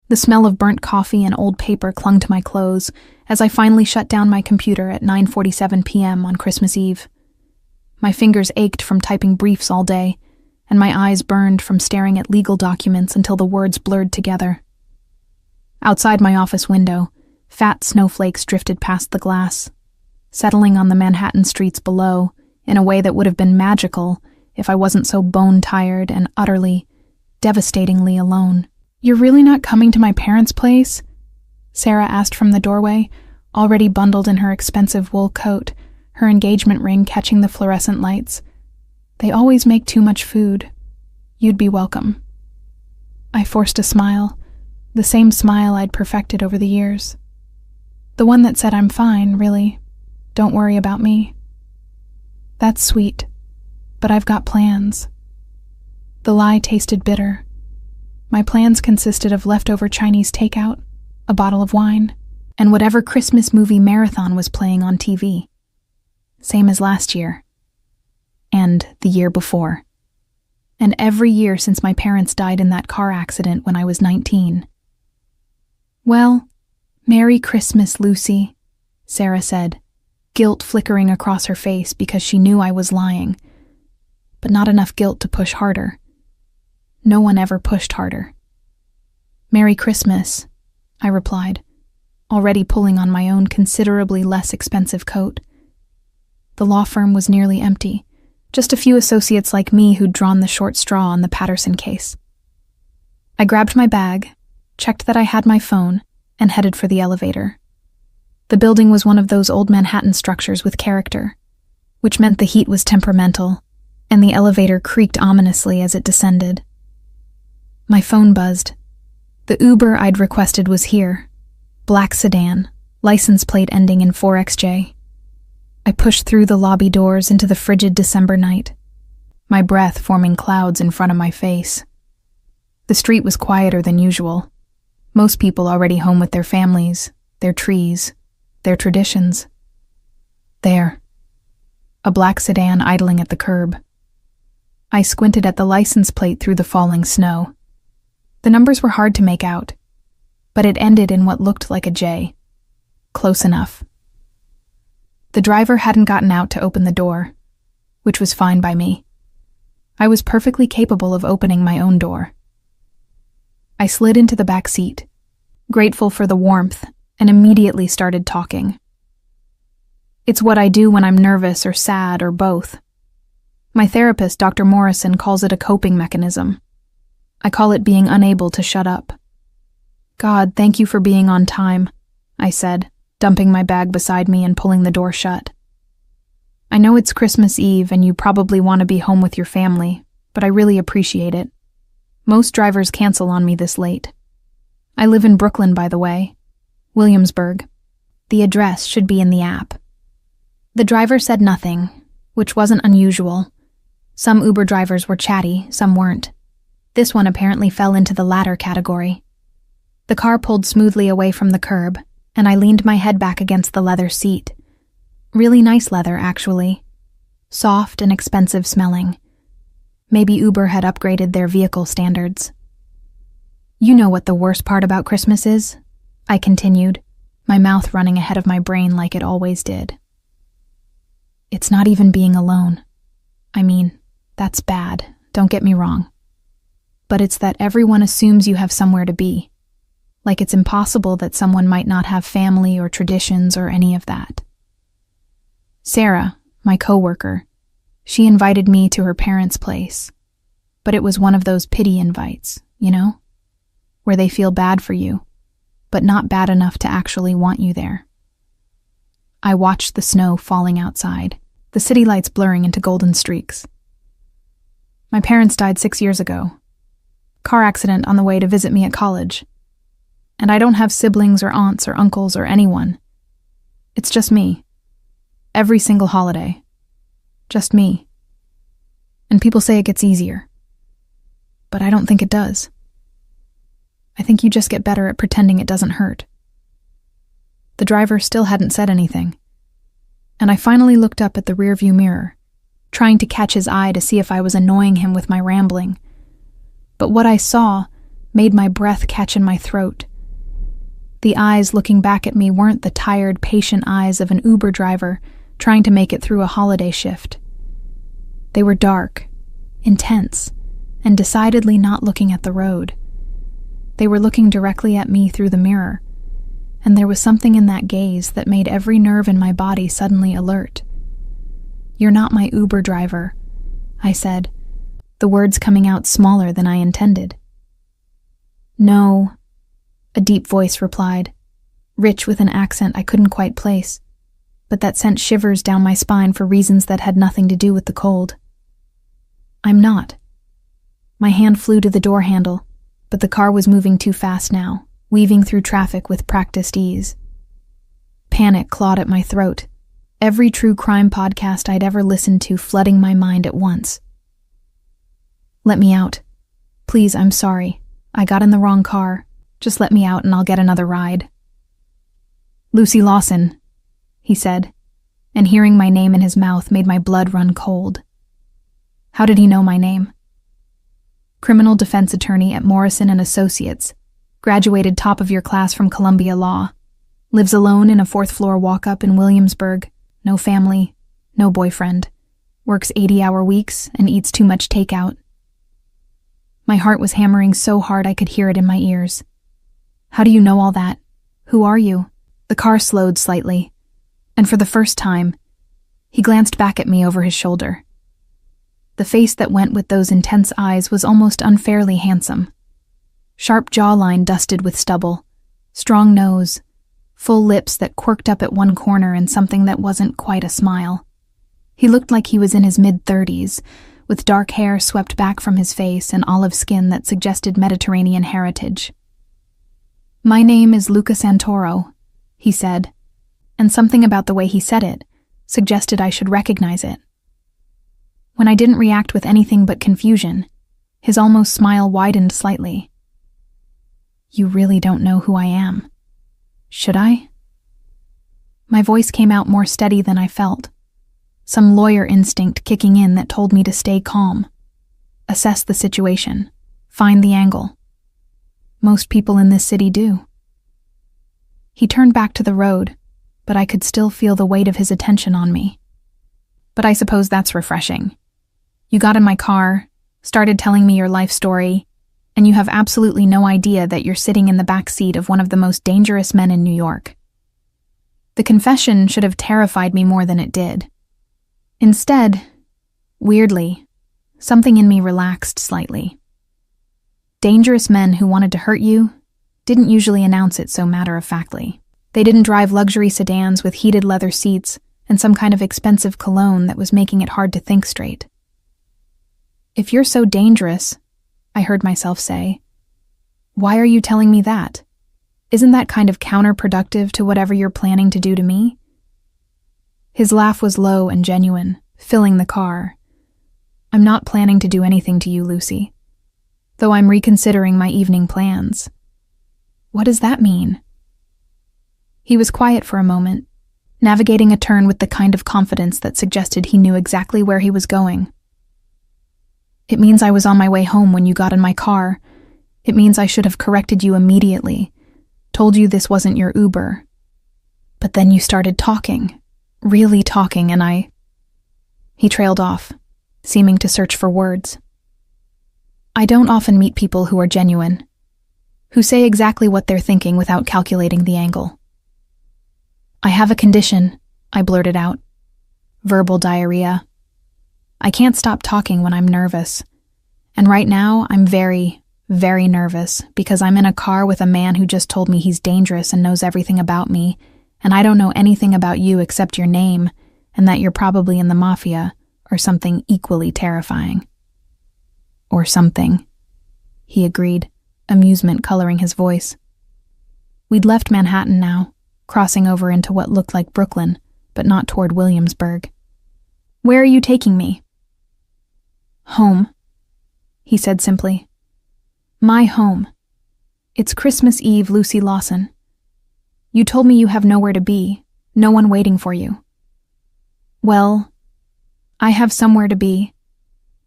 The smell of burnt coffee and old paper clung to my clothes as I finally shut down my computer at 9:47 p.m. on Christmas Eve. My fingers ached from typing briefs all day, and my eyes burned from staring at legal documents until the words blurred together. Outside my office window, fat snowflakes drifted past the glass, settling on the Manhattan streets below in a way that would have been magical if I wasn't so bone-tired and utterly, devastatingly alone. "You're really not coming to my parents' place?" Sarah asked from the doorway, already bundled in her expensive wool coat, her engagement ring catching the fluorescent lights. "They always make too much food. You'd be welcome." I forced a smile, the same smile I'd perfected over the years. The one that said I'm fine, really. Don't worry about me. "That's sweet, but I've got plans." The lie tasted bitter. My plans consisted of leftover Chinese takeout, a bottle of wine, and whatever Christmas movie marathon was playing on TV. Same as last year. And the year before. And every year since my parents died in that car accident when I was 19. "Well, Merry Christmas, Lucy," Sarah said, guilt flickering across her face because she knew I was lying. But not enough guilt to push harder. No one ever pushed harder. "Merry Christmas," I replied, already pulling on my own considerably less expensive coat. The law firm was nearly empty, just a few associates like me who'd drawn the short straw on the Patterson case. I grabbed my bag, checked that I had my phone, and headed for the elevator. The building was one of those old Manhattan structures with character, which meant the heat was temperamental, and the elevator creaked ominously as it descended. My phone buzzed. The Uber I'd requested was here. Black sedan, license plate ending in 4XJ. I pushed through the lobby doors into the frigid December night, my breath forming clouds in front of my face. The street was quieter than usual. Most people already home with their families, their trees, their traditions. There. A black sedan idling at the curb. I squinted at the license plate through the falling snow. The numbers were hard to make out, but it ended in what looked like a J. Close enough. The driver hadn't gotten out to open the door, which was fine by me. I was perfectly capable of opening my own door. I slid into the back seat, grateful for the warmth, and immediately started talking. It's what I do when I'm nervous or sad or both. My therapist, Dr. Morrison, calls it a coping mechanism. I call it being unable to shut up. "God, thank you for being on time," I said, dumping my bag beside me and pulling the door shut. "I know it's Christmas Eve and you probably want to be home with your family, but I really appreciate it. Most drivers cancel on me this late. I live in Brooklyn, by the way. Williamsburg. The address should be in the app." The driver said nothing, which wasn't unusual. Some Uber drivers were chatty, some weren't. This one apparently fell into the latter category. The car pulled smoothly away from the curb, and I leaned my head back against the leather seat. Really nice leather, actually. Soft and expensive smelling. Maybe Uber had upgraded their vehicle standards. "You know what the worst part about Christmas is?" I continued, my mouth running ahead of my brain like it always did. "It's not even being alone. I mean, that's bad, don't get me wrong. But it's that everyone assumes you have somewhere to be. Like it's impossible that someone might not have family or traditions or any of that." Sarah, my coworker, she invited me to her parents' place. But it was one of those pity invites, you know? Where they feel bad for you, but not bad enough to actually want you there. I watched the snow falling outside, the city lights blurring into golden streaks. My parents died 6 years ago. Car accident on the way to visit me at college. And I don't have siblings or aunts or uncles or anyone. It's just me. Every single holiday. Just me. And people say it gets easier. But I don't think it does. I think you just get better at pretending it doesn't hurt. The driver still hadn't said anything. And I finally looked up at the rearview mirror, trying to catch his eye to see if I was annoying him with my rambling. But what I saw made my breath catch in my throat. The eyes looking back at me weren't the tired, patient eyes of an Uber driver trying to make it through a holiday shift. They were dark, intense, and decidedly not looking at the road. They were looking directly at me through the mirror, and there was something in that gaze that made every nerve in my body suddenly alert. "You're not my Uber driver," I said, the words coming out smaller than I intended. "No," a deep voice replied, rich with an accent I couldn't quite place, but that sent shivers down my spine for reasons that had nothing to do with the cold. "I'm not." My hand flew to the door handle, but the car was moving too fast now, weaving through traffic with practiced ease. Panic clawed at my throat, every true crime podcast I'd ever listened to flooding my mind at once. "Let me out. Please, I'm sorry. I got in the wrong car. Just let me out and I'll get another ride." "Lucy Lawson," he said, and hearing my name in his mouth made my blood run cold. How did he know my name? Criminal defense attorney at Morrison & Associates, graduated top of your class from Columbia Law, lives alone in a fourth-floor walk-up in Williamsburg, no family, no boyfriend, works 80-hour weeks and eats too much takeout. My heart was hammering so hard I could hear it in my ears. "How do you know all that? Who are you?" The car slowed slightly, and for the first time, he glanced back at me over his shoulder. The face that went with those intense eyes was almost unfairly handsome. Sharp jawline dusted with stubble, strong nose, full lips that quirked up at one corner and something that wasn't quite a smile. He looked like he was in his mid-30s, with dark hair swept back from his face and olive skin that suggested Mediterranean heritage. "My name is Luca Santoro," he said, and something about the way he said it suggested I should recognize it. When I didn't react with anything but confusion, his almost smile widened slightly. "You really don't know who I am. Should I?" My voice came out more steady than I felt, some lawyer instinct kicking in that told me to stay calm, assess the situation, find the angle. Most people in this city do. He turned back to the road, but I could still feel the weight of his attention on me. "But I suppose that's refreshing. You got in my car, started telling me your life story, and you have absolutely no idea that you're sitting in the back seat of one of the most dangerous men in New York." The confession should have terrified me more than it did. Instead, weirdly, something in me relaxed slightly. Dangerous men who wanted to hurt you didn't usually announce it so matter-of-factly. They didn't drive luxury sedans with heated leather seats and some kind of expensive cologne that was making it hard to think straight. "If you're so dangerous," I heard myself say, "why are you telling me that? Isn't that kind of counterproductive to whatever you're planning to do to me?" His laugh was low and genuine, filling the car. "I'm not planning to do anything to you, Lucy, though I'm reconsidering my evening plans." "What does that mean?" He was quiet for a moment, navigating a turn with the kind of confidence that suggested he knew exactly where he was going. "It means I was on my way home when you got in my car. It means I should have corrected you immediately, told you this wasn't your Uber. But then you started talking, really talking, and I—" He trailed off, seeming to search for words. I don't often meet people who are genuine, who say exactly what they're thinking without calculating the angle. "I have a condition," I blurted out. "Verbal diarrhea. I can't stop talking when I'm nervous. And right now, I'm very, very nervous because I'm in a car with a man who just told me he's dangerous and knows everything about me, and I don't know anything about you except your name, and that you're probably in the Mafia, or something equally terrifying." "Or something," he agreed, amusement coloring his voice. We'd left Manhattan now, crossing over into what looked like Brooklyn, but not toward Williamsburg. "Where are you taking me?" "Home," he said simply. "My home. It's Christmas Eve, Lucy Lawson. You told me you have nowhere to be, no one waiting for you. Well, I have somewhere to be.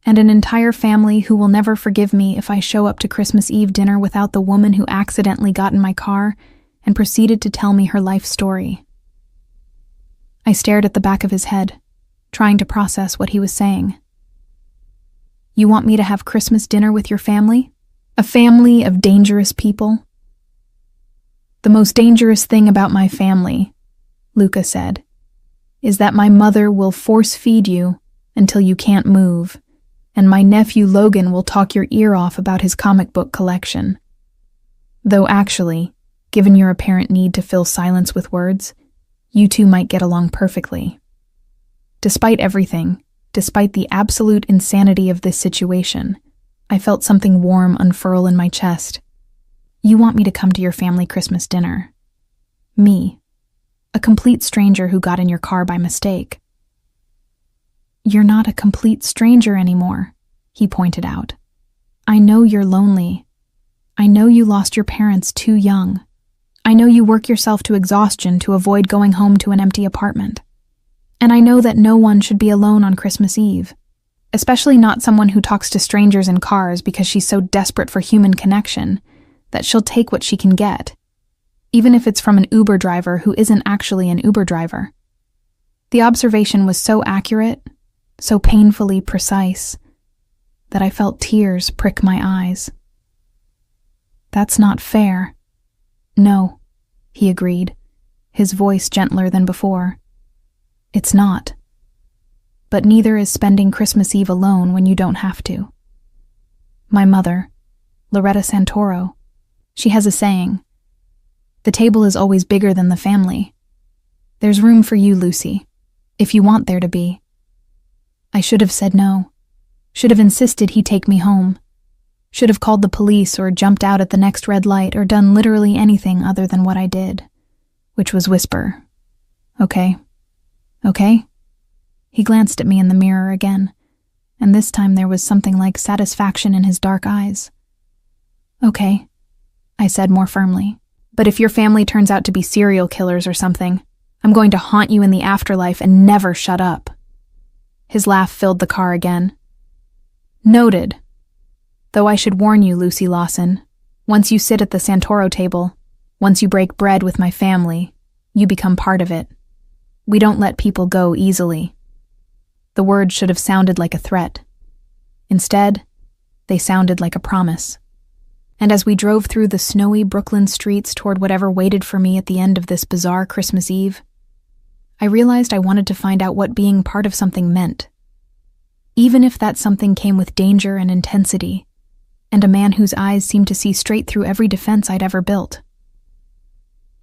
and an entire family who will never forgive me if I show up to Christmas Eve dinner without the woman who accidentally got in my car and proceeded to tell me her life story. I stared at the back of his head, trying to process what he was saying. You want me to have Christmas dinner with your family? A family of dangerous people? The most dangerous thing about my family, Luca said, is that my mother will force-feed you until you can't move, and my nephew Logan will talk your ear off about his comic book collection. Though actually, given your apparent need to fill silence with words, you two might get along perfectly. Despite everything, despite the absolute insanity of this situation, I felt something warm unfurl in my chest. You want me to come to your family Christmas dinner. Me, a complete stranger who got in your car by mistake. You're not a complete stranger anymore, he pointed out. I know you're lonely. I know you lost your parents too young. I know you work yourself to exhaustion to avoid going home to an empty apartment. And I know that no one should be alone on Christmas Eve, especially not someone who talks to strangers in cars because she's so desperate for human connection that she'll take what she can get, even if it's from an Uber driver who isn't actually an Uber driver. The observation was so accurate, so painfully precise, that I felt tears prick my eyes. That's not fair. No, he agreed, his voice gentler than before. It's not. But neither is spending Christmas Eve alone when you don't have to. My mother, Loretta Santoro, she has a saying, the table is always bigger than the family. There's room for you, Lucy, if you want there to be. I should have said no, should have insisted he take me home, should have called the police or jumped out at the next red light or done literally anything other than what I did, which was whisper, okay? Okay? He glanced at me in the mirror again, and this time there was something like satisfaction in his dark eyes. Okay, I said more firmly. But if your family turns out to be serial killers or something, I'm going to haunt you in the afterlife and never shut up. His laugh filled the car again. Noted. Though I should warn you, Lucy Lawson, once you sit at the Santoro table, once you break bread with my family, you become part of it. We don't let people go easily. The words should have sounded like a threat. Instead, they sounded like a promise. And as we drove through the snowy Brooklyn streets toward whatever waited for me at the end of this bizarre Christmas Eve, I realized I wanted to find out what being part of something meant. Even if that something came with danger and intensity, and a man whose eyes seemed to see straight through every defense I'd ever built.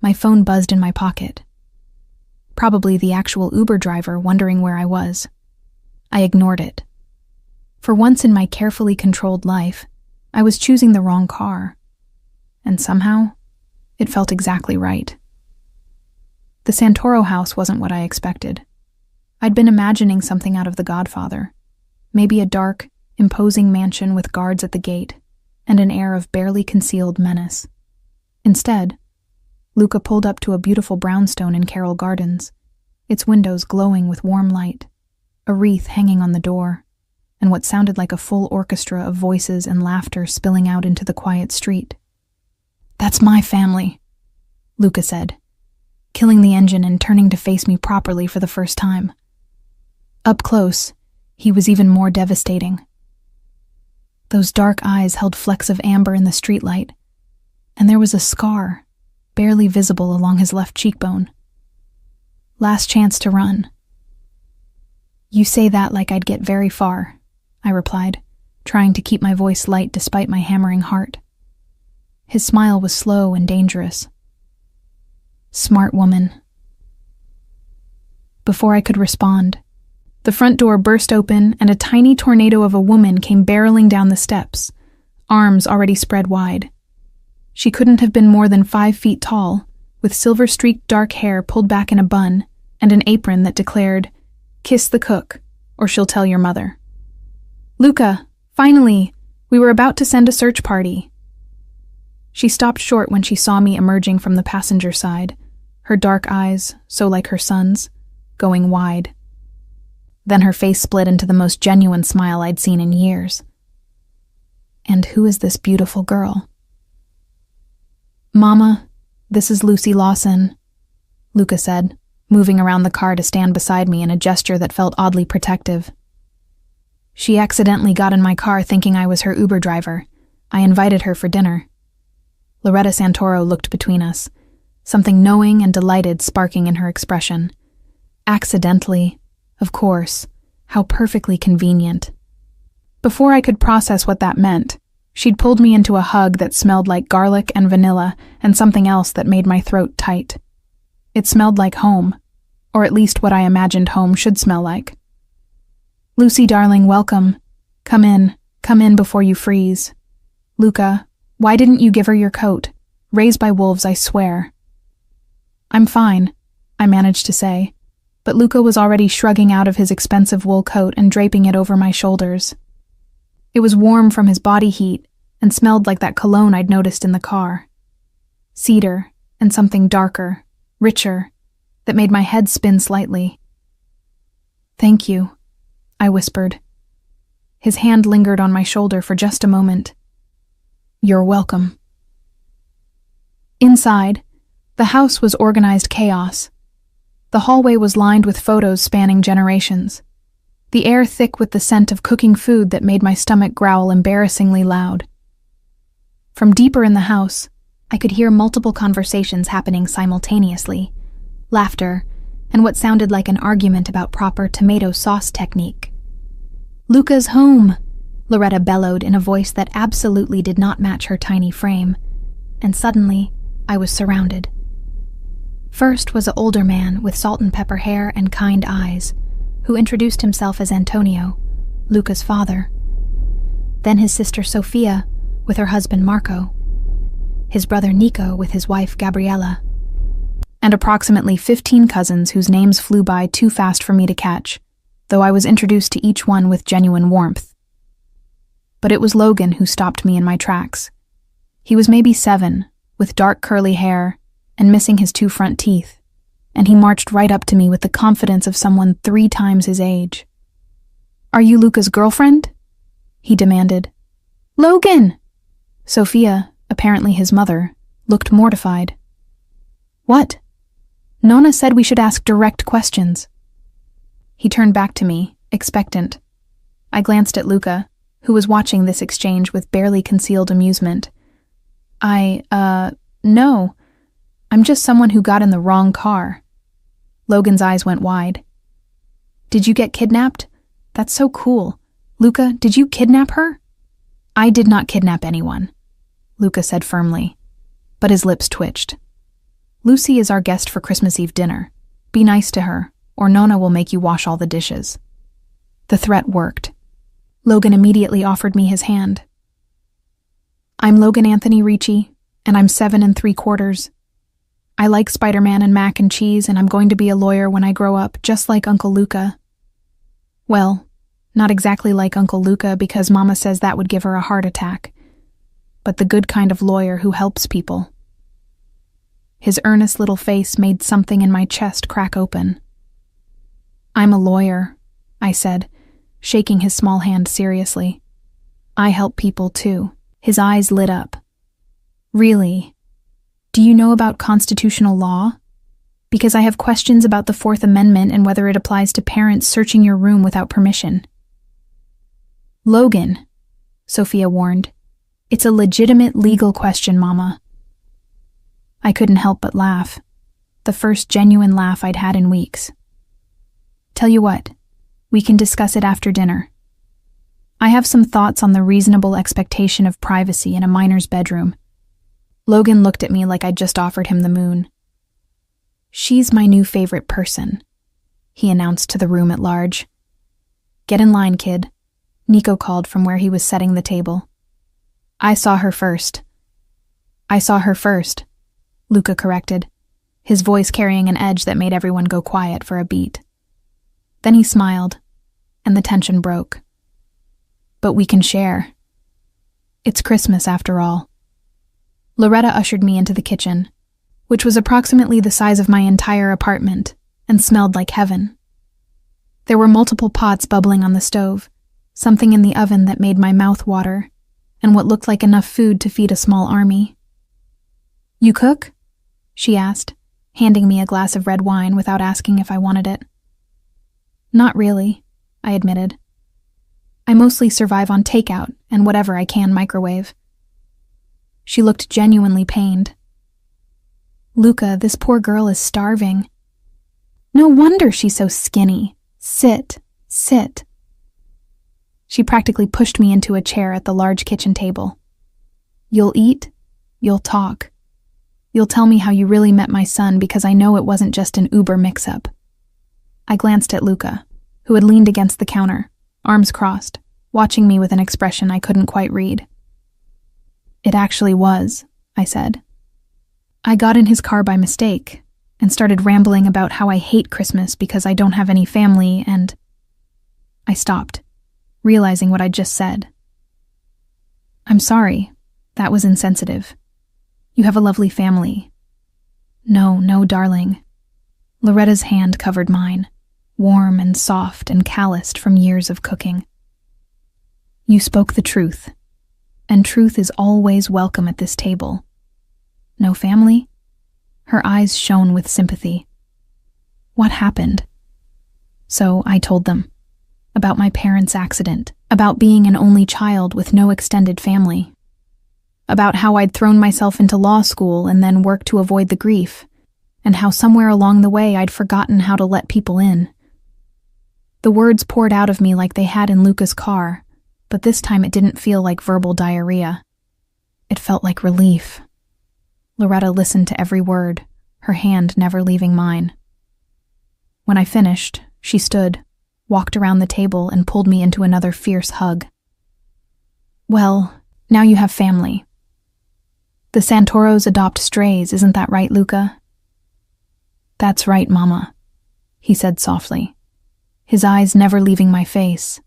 My phone buzzed in my pocket. Probably the actual Uber driver wondering where I was. I ignored it. For once in my carefully controlled life, I was choosing the wrong car. And somehow, it felt exactly right. The Santoro house wasn't what I expected. I'd been imagining something out of The Godfather. Maybe a dark, imposing mansion with guards at the gate, and an air of barely concealed menace. Instead, Luca pulled up to a beautiful brownstone in Carroll Gardens, its windows glowing with warm light, a wreath hanging on the door, and what sounded like a full orchestra of voices and laughter spilling out into the quiet street. That's my family, Luca said, killing the engine and turning to face me properly for the first time. Up close, he was even more devastating. Those dark eyes held flecks of amber in the streetlight, and there was a scar, barely visible along his left cheekbone. Last chance to run. You say that like I'd get very far, I replied, trying to keep my voice light despite my hammering heart. His smile was slow and dangerous. Smart woman. Before I could respond, the front door burst open and a tiny tornado of a woman came barreling down the steps, arms already spread wide. She couldn't have been more than 5 feet tall, with silver-streaked dark hair pulled back in a bun and an apron that declared, "Kiss the cook, or she'll tell your mother." Luca, finally, we were about to send a search party. She stopped short when she saw me emerging from the passenger side, her dark eyes, so like her son's, going wide. Then her face split into the most genuine smile I'd seen in years. "And who is this beautiful girl?" "Mama, this is Lucy Lawson," Luca said, moving around the car to stand beside me in a gesture that felt oddly protective. "She accidentally got in my car thinking I was her Uber driver. I invited her for dinner." Loretta Santoro looked between us, something knowing and delighted sparking in her expression. Accidentally, of course. How perfectly convenient. Before I could process what that meant, she'd pulled me into a hug that smelled like garlic and vanilla and something else that made my throat tight. It smelled like home, or at least what I imagined home should smell like. "Lucy, darling, welcome. Come in before you freeze. Luca, why didn't you give her your coat? Raised by wolves, I swear." "I'm fine," I managed to say, but Luca was already shrugging out of his expensive wool coat and draping it over my shoulders. It was warm from his body heat and smelled like that cologne I'd noticed in the car. Cedar and something darker, richer, that made my head spin slightly. "Thank you," I whispered. His hand lingered on my shoulder for just a moment. "You're welcome." Inside, the house was organized chaos. The hallway was lined with photos spanning generations, the air thick with the scent of cooking food that made my stomach growl embarrassingly loud. From deeper in the house, I could hear multiple conversations happening simultaneously, laughter, and what sounded like an argument about proper tomato sauce technique. "Luca's home," Loretta bellowed in a voice that absolutely did not match her tiny frame, and suddenly I was surrounded. First was an older man with salt and pepper hair and kind eyes, who introduced himself as Antonio, Luca's father. Then his sister Sophia with her husband Marco, his brother Nico with his wife Gabriella, and approximately 15 cousins whose names flew by too fast for me to catch, though I was introduced to each one with genuine warmth. But it was Logan who stopped me in my tracks. He was maybe 7, with dark curly hair and missing his 2 front teeth, and he marched right up to me with the confidence of someone 3 times his age. "Are you Luca's girlfriend?" he demanded. "Logan!" Sophia, apparently his mother, looked mortified. "What?" "Nona said we should ask direct questions." He turned back to me, expectant. I glanced at Luca, who was watching this exchange with barely concealed amusement. No. I'm just someone who got in the wrong car." Logan's eyes went wide. "Did you get kidnapped? That's so cool. Luca, did you kidnap her?" "I did not kidnap anyone," Luca said firmly, but his lips twitched. "Lucy is our guest for Christmas Eve dinner. Be nice to her, or Nona will make you wash all the dishes." The threat worked. Logan immediately offered me his hand. "I'm Logan Anthony Ricci, and I'm 7 3/4. I like Spider-Man and mac and cheese, and I'm going to be a lawyer when I grow up, just like Uncle Luca." Well, not exactly like Uncle Luca because Mama says that would give her a heart attack, but the good kind of lawyer who helps people. His earnest little face made something in my chest crack open. "I'm a lawyer," I said, shaking his small hand seriously. "I help people too." His eyes lit up. "Really? Do you know about constitutional law? Because I have questions about the 4th Amendment and whether it applies to parents searching your room without permission." "Logan," Sophia warned, "it's a legitimate legal question, Mama." I couldn't help but laugh, the first genuine laugh I'd had in weeks. "Tell you what, we can discuss it after dinner. I have some thoughts on the reasonable expectation of privacy in a minor's bedroom." Logan looked at me like I'd just offered him the moon. "She's my new favorite person," he announced to the room at large. "Get in line, kid," Nico called from where he was setting the table. I saw her first," Luca corrected, his voice carrying an edge that made everyone go quiet for a beat. Then he smiled, and the tension broke. "But we can share. It's Christmas after all." Loretta ushered me into the kitchen, which was approximately the size of my entire apartment and smelled like heaven. There were multiple pots bubbling on the stove, something in the oven that made my mouth water, and what looked like enough food to feed a small army. "You cook?" she asked, handing me a glass of red wine without asking if I wanted it. "Not really," I admitted. "I mostly survive on takeout and whatever I can microwave." She looked genuinely pained. "Luca, this poor girl is starving." "No wonder she's so skinny. Sit, sit." She practically pushed me into a chair at the large kitchen table. "You'll eat, you'll talk. You'll tell me how you really met my son, because I know it wasn't just an Uber mix-up." I glanced at Luca, who had leaned against the counter, arms crossed, watching me with an expression I couldn't quite read. "It actually was," I said. "I got in his car by mistake and started rambling about how I hate Christmas because I don't have any family, and..." I stopped, realizing what I'd just said. "I'm sorry. That was insensitive. You have a lovely family." No, darling." Loretta's hand covered mine, warm and soft and calloused from years of cooking. "You spoke the truth, and truth is always welcome at this table. No family?" Her eyes shone with sympathy. "What happened?" So I told them. About my parents' accident, about being an only child with no extended family, about how I'd thrown myself into law school and then worked to avoid the grief, and how somewhere along the way I'd forgotten how to let people in. The words poured out of me like they had in Luca's car, but this time it didn't feel like verbal diarrhea. It felt like relief. Loretta listened to every word, her hand never leaving mine. When I finished, she stood, walked around the table, and pulled me into another fierce hug. "Well, now you have family. The Santoros adopt strays, isn't that right, Luca?" "That's right, Mama," he said softly, his eyes never leaving my face.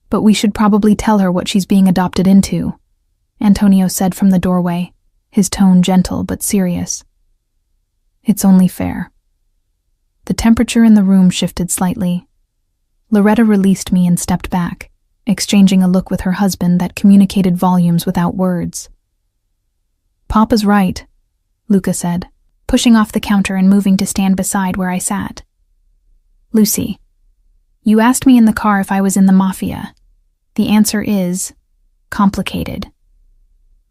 "But we should probably tell her what she's being adopted into," Antonio said from the doorway, his tone gentle but serious. "It's only fair." The temperature in the room shifted slightly. Loretta released me and stepped back, exchanging a look with her husband that communicated volumes without words. "Papa's right," Luca said, pushing off the counter and moving to stand beside where I sat. "Lucy, you asked me in the car if I was in the Mafia. The answer is complicated."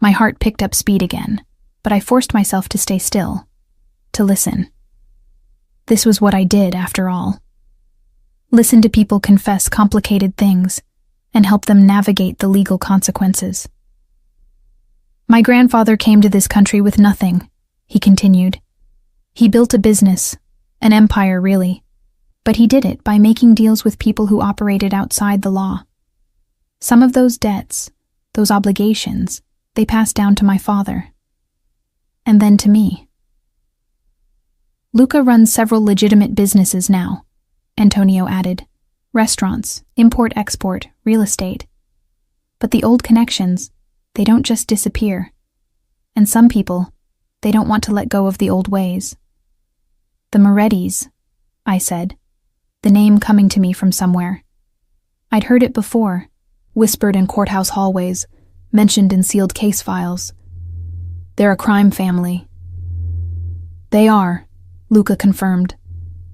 My heart picked up speed again, but I forced myself to stay still, to listen. This was what I did, after all. Listen to people confess complicated things and help them navigate the legal consequences. "My grandfather came to this country with nothing," he continued. "He built a business, an empire really, but he did it by making deals with people who operated outside the law. Some of those debts, those obligations, they passed down to my father. And then to me. Luca runs several legitimate businesses now," Antonio added. "Restaurants, import-export, real estate. But the old connections, they don't just disappear. And some people, they don't want to let go of the old ways." "The Morettis," I said, the name coming to me from somewhere. I'd heard it before, whispered in courthouse hallways, mentioned in sealed case files. "They're a crime family." "They are," Luca confirmed,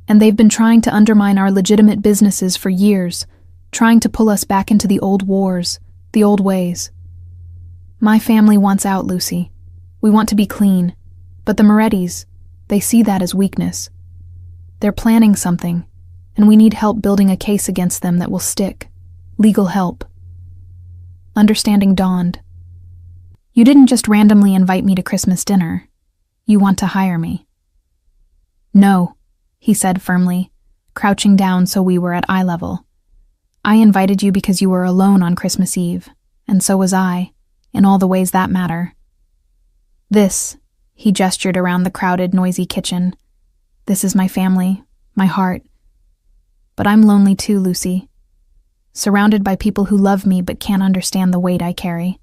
"and they've been trying to undermine our legitimate businesses for years, trying to pull us back into the old wars, the old ways. My family wants out, Lucy. We want to be clean, but the Morettis, they see that as weakness. They're planning something, and we need help building a case against them that will stick. Legal help." Understanding dawned. "You didn't just randomly invite me to Christmas dinner. You want to hire me." "No," he said firmly, crouching down so we were at eye level. "I invited you because you were alone on Christmas Eve, and so was I, in all the ways that matter. This," he gestured around the crowded, noisy kitchen, "this is my family, my heart. But I'm lonely too, Lucy. Surrounded by people who love me but can't understand the weight I carry.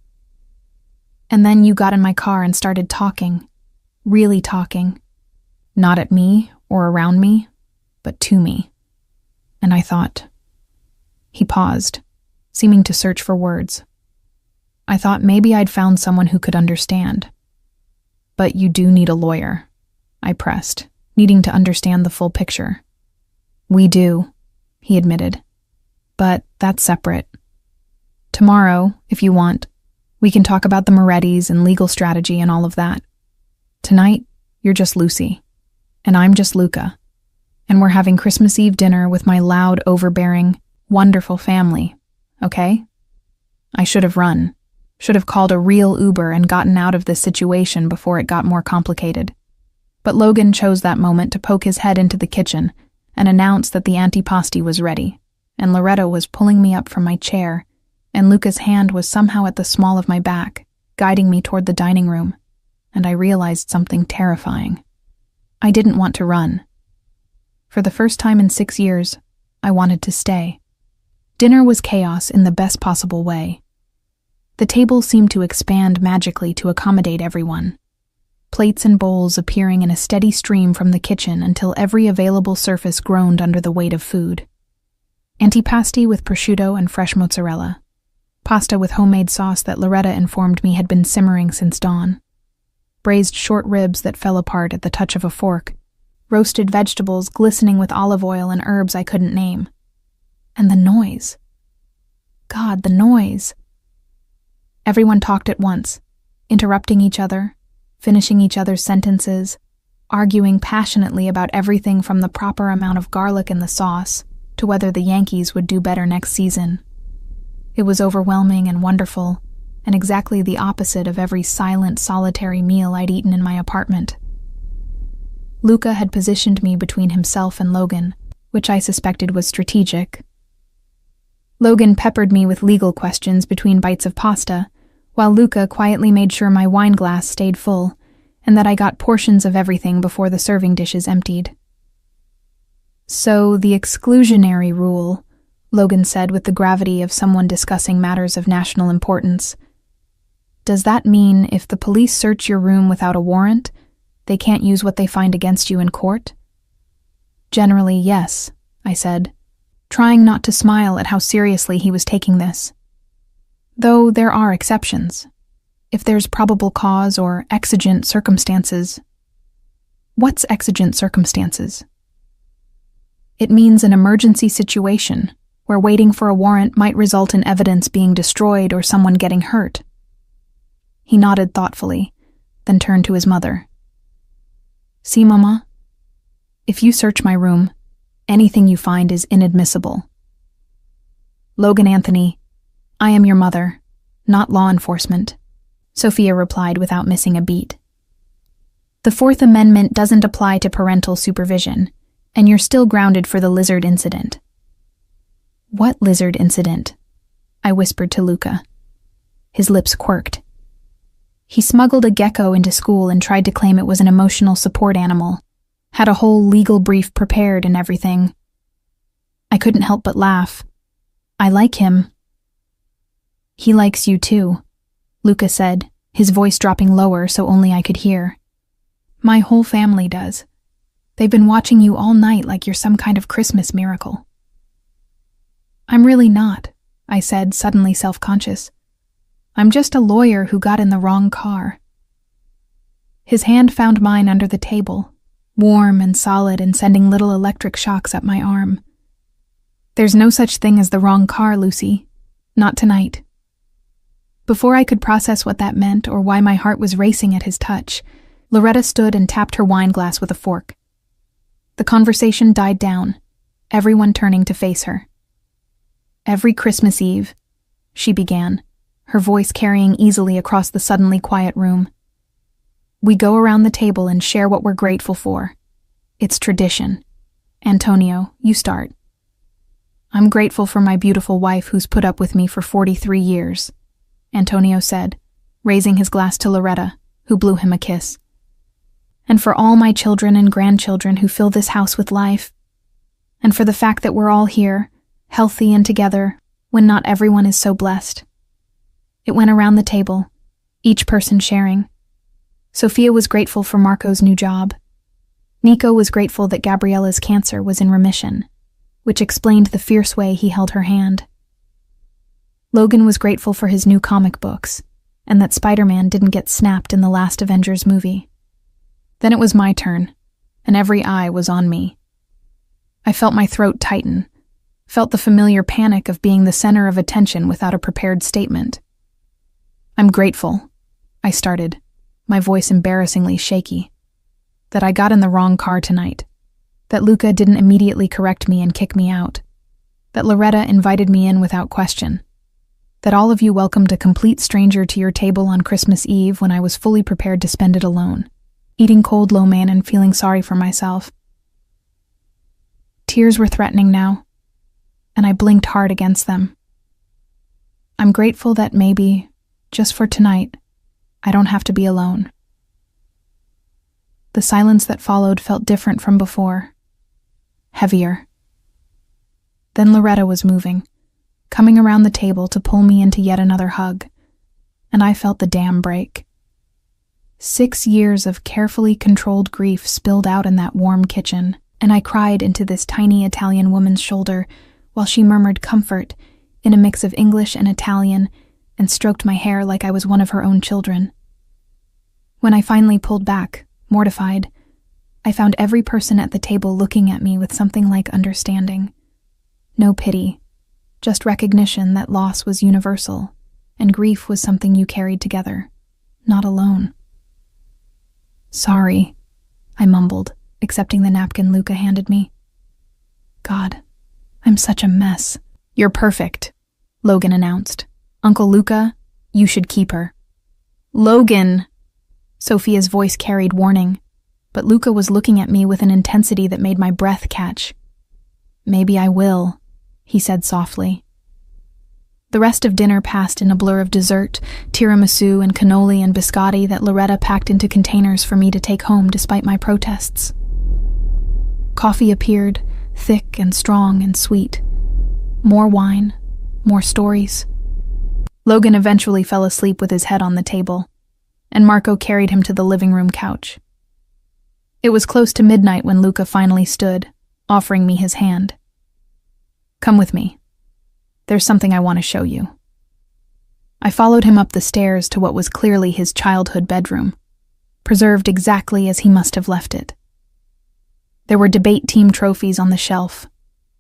And then you got in my car and started talking, really talking. Not at me or around me, but to me. and I thought. He paused, seeming to search for words. I thought maybe I'd found someone who could understand. But you do need a lawyer, I pressed, needing to understand the full picture. We do, he admitted. But that's separate. Tomorrow, if you want, we can talk about the Morettis and legal strategy and all of that. Tonight, you're just Lucy, and I'm just Luca, and we're having Christmas Eve dinner with my loud, overbearing, wonderful family, okay? I should have run, should have called a real Uber and gotten out of this situation before it got more complicated. But Logan chose that moment to poke his head into the kitchen and announce that the antipasti was ready, and Loretta was pulling me up from my chair, and Luca's hand was somehow at the small of my back, guiding me toward the dining room, and I realized something terrifying. I didn't want to run. For the first time in 6 years, I wanted to stay. Dinner was chaos in the best possible way. The table seemed to expand magically to accommodate everyone, plates and bowls appearing in a steady stream from the kitchen until every available surface groaned under the weight of food. Antipasti with prosciutto and fresh mozzarella. Pasta with homemade sauce that Loretta informed me had been simmering since dawn. Braised short ribs that fell apart at the touch of a fork. Roasted vegetables glistening with olive oil and herbs I couldn't name. And the noise. God, the noise. Everyone talked at once, interrupting each other, finishing each other's sentences, arguing passionately about everything from the proper amount of garlic in the sauce to whether the Yankees would do better next season. It was overwhelming and wonderful, and exactly the opposite of every silent, solitary meal I'd eaten in my apartment. Luca had positioned me between himself and Logan, which I suspected was strategic. Logan peppered me with legal questions between bites of pasta, while Luca quietly made sure my wine glass stayed full, and that I got portions of everything before the serving dishes emptied. So the exclusionary rule, Logan said with the gravity of someone discussing matters of national importance. Does that mean if the police search your room without a warrant, they can't use what they find against you in court? Generally, yes, I said, trying not to smile at how seriously he was taking this. Though there are exceptions. If there's probable cause or exigent circumstances. What's exigent circumstances? It means an emergency situation where waiting for a warrant might result in evidence being destroyed or someone getting hurt. He nodded thoughtfully, then turned to his mother. See, Mama? If you search my room, anything you find is inadmissible. Logan Anthony, I am your mother, not law enforcement, Sophia replied without missing a beat. The Fourth Amendment doesn't apply to parental supervision, and you're still grounded for the lizard incident. What lizard incident? I whispered to Luca. His lips quirked. He smuggled a gecko into school and tried to claim it was an emotional support animal, had a whole legal brief prepared and everything. I couldn't help but laugh. I like him. He likes you too, Luca said, his voice dropping lower so only I could hear. My whole family does. They've been watching you all night like you're some kind of Christmas miracle. I'm really not, I said, suddenly self-conscious. I'm just a lawyer who got in the wrong car. His hand found mine under the table, warm and solid and sending little electric shocks up my arm. There's no such thing as the wrong car, Lucy. Not tonight. Before I could process what that meant or why my heart was racing at his touch, Loretta stood and tapped her wine glass with a fork. The conversation died down, everyone turning to face her. Every Christmas Eve, she began, her voice carrying easily across the suddenly quiet room. We go around the table and share what we're grateful for. It's tradition. Antonio, you start. I'm grateful for my beautiful wife who's put up with me for 43 years, Antonio said, raising his glass to Loretta, who blew him a kiss. And for all my children and grandchildren who fill this house with life. And for the fact that we're all here, healthy and together, when not everyone is so blessed. It went around the table, each person sharing. Sophia was grateful for Marco's new job. Nico was grateful that Gabriella's cancer was in remission. which explained the fierce way he held her hand. Logan was grateful for his new comic books, and that Spider-Man didn't get snapped in the last Avengers movie. Then it was my turn, and every eye was on me. I felt my throat tighten, felt the familiar panic of being the center of attention without a prepared statement. "I'm grateful," I started, my voice embarrassingly shaky, "that I got in the wrong car tonight, that Luca didn't immediately correct me and kick me out, that Loretta invited me in without question, that all of you welcomed a complete stranger to your table on Christmas Eve when I was fully prepared to spend it alone, eating cold lo mein and feeling sorry for myself." Tears were threatening now, and I blinked hard against them. I'm grateful that maybe, just for tonight, I don't have to be alone. The silence that followed felt different from before. Heavier. Then Loretta was moving, coming around the table to pull me into yet another hug, and I felt the dam break. 6 years of carefully controlled grief spilled out in that warm kitchen, and I cried into this tiny Italian woman's shoulder while she murmured comfort in a mix of English and Italian and stroked my hair like I was one of her own children. When I finally pulled back, mortified, I found every person at the table looking at me with something like understanding. No pity, just recognition that loss was universal and grief was something you carried together, not alone. "Sorry," I mumbled, accepting the napkin Luca handed me. "God, I'm such a mess." "You're perfect," Logan announced. "Uncle Luca, you should keep her." "Logan!" Sophia's voice carried warning, but Luca was looking at me with an intensity that made my breath catch. "Maybe I will," he said softly. The rest of dinner passed in a blur of dessert, tiramisu and cannoli and biscotti that Loretta packed into containers for me to take home despite my protests. Coffee appeared, thick and strong and sweet. More wine, more stories. Logan eventually fell asleep with his head on the table, and Marco carried him to the living room couch. It was close to midnight when Luca finally stood, offering me his hand. "Come with me. There's something I want to show you." I followed him up the stairs to what was clearly his childhood bedroom, preserved exactly as he must have left it. There were debate team trophies on the shelf,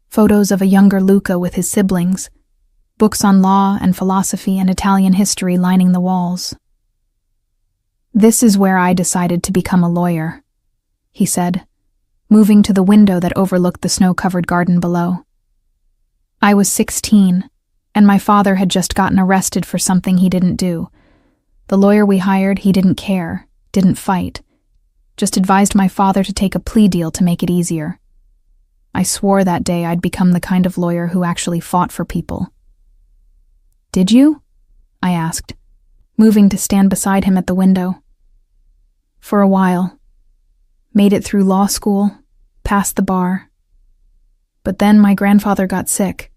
photos of a younger Luca with his siblings, books on law and philosophy and Italian history lining the walls. "This is where I decided to become a lawyer," he said, moving to the window that overlooked the snow-covered garden below. "I was 16, and my father had just gotten arrested for something he didn't do. The lawyer we hired, he didn't care, didn't fight, just advised my father to take a plea deal to make it easier. I swore that day I'd become the kind of lawyer who actually fought for people." "Did you?" I asked, moving to stand beside him at the window. "For a while. Made it through law school, passed the bar. But then my grandfather got sick,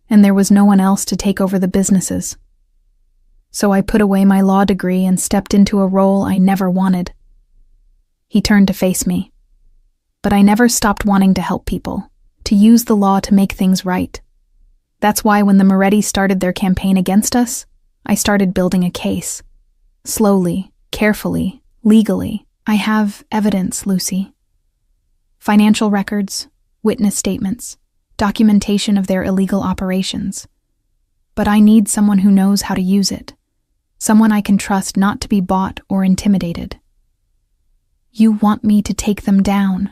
and there was no one else to take over the businesses. So I put away my law degree and stepped into a role I never wanted." He turned to face me. "But I never stopped wanting to help people, to use the law to make things right. That's why when the Morettis started their campaign against us, I started building a case. Slowly, carefully, legally. I have evidence, Lucy. Financial records, witness statements, documentation of their illegal operations. But I need someone who knows how to use it, someone I can trust not to be bought or intimidated." "You want me to take them down,"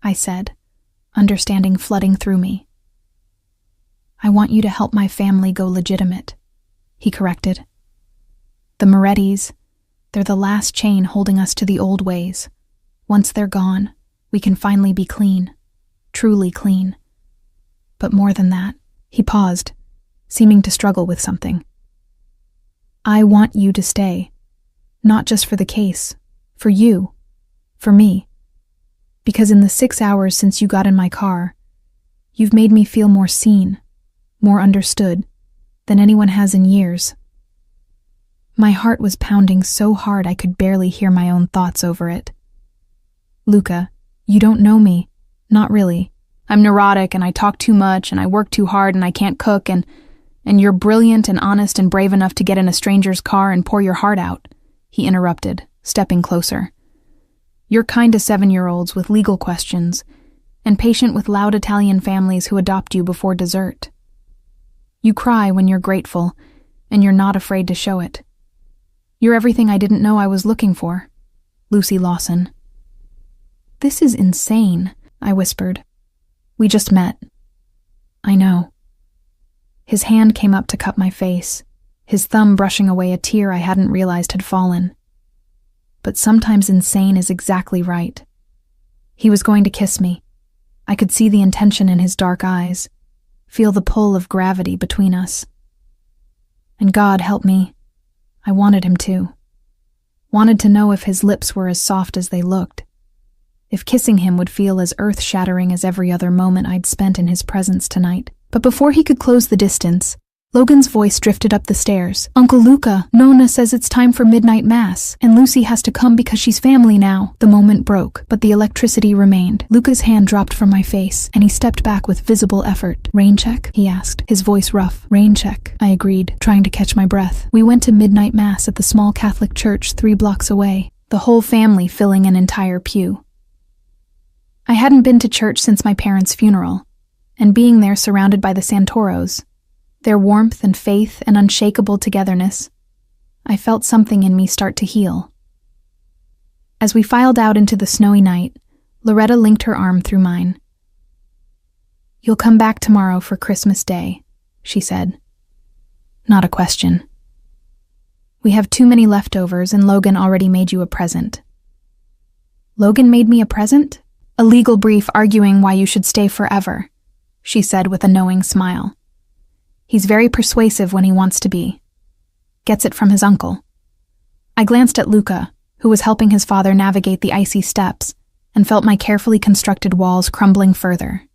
I said, understanding flooding through me. "I want you to help my family go legitimate," he corrected. "The Morettis, they're the last chain holding us to the old ways. Once they're gone, we can finally be clean, truly clean. But more than that," he paused, seeming to struggle with something. "I want you to stay, not just for the case, for you, for me. Because in the 6 hours since you got in my car, you've made me feel more seen, more understood, than anyone has in years." My heart was pounding so hard I could barely hear my own thoughts over it. "Luca, you don't know me. Not really. I'm neurotic and I talk too much and I work too hard and I can't cook and you're brilliant and honest and brave enough to get in a stranger's car and pour your heart out," he interrupted, stepping closer. "You're kind to 7-year-olds with legal questions and patient with loud Italian families who adopt you before dessert. You cry when you're grateful and you're not afraid to show it. You're everything I didn't know I was looking for. Lucy Lawson." "This is insane," I whispered. "We just met." "I know." His hand came up to cup my face, his thumb brushing away a tear I hadn't realized had fallen. But sometimes insane is exactly right. He was going to kiss me. I could see the intention in his dark eyes, feel the pull of gravity between us. And God help me, I wanted him to. Wanted to know if his lips were as soft as they looked, if kissing him would feel as earth-shattering as every other moment I'd spent in his presence tonight. But before he could close the distance, Logan's voice drifted up the stairs. "Uncle Luca, Nona says it's time for midnight mass, and Lucy has to come because she's family now." The moment broke, but the electricity remained. Luca's hand dropped from my face, and he stepped back with visible effort. "Rain check?" he asked, his voice rough. "Rain check," I agreed, trying to catch my breath. We went to midnight mass at the small Catholic church 3 blocks away, the whole family filling an entire pew. I hadn't been to church since my parents' funeral, and being there surrounded by the Santoros, their warmth and faith and unshakable togetherness, I felt something in me start to heal. As we filed out into the snowy night, Loretta linked her arm through mine. "You'll come back tomorrow for Christmas Day," she said. Not a question. "We have too many leftovers and Logan already made you a present." "Logan made me a present?" "A legal brief arguing why you should stay forever," she said with a knowing smile. "He's very persuasive when he wants to be. Gets it from his uncle." I glanced at Luca, who was helping his father navigate the icy steps, and felt my carefully constructed walls crumbling further.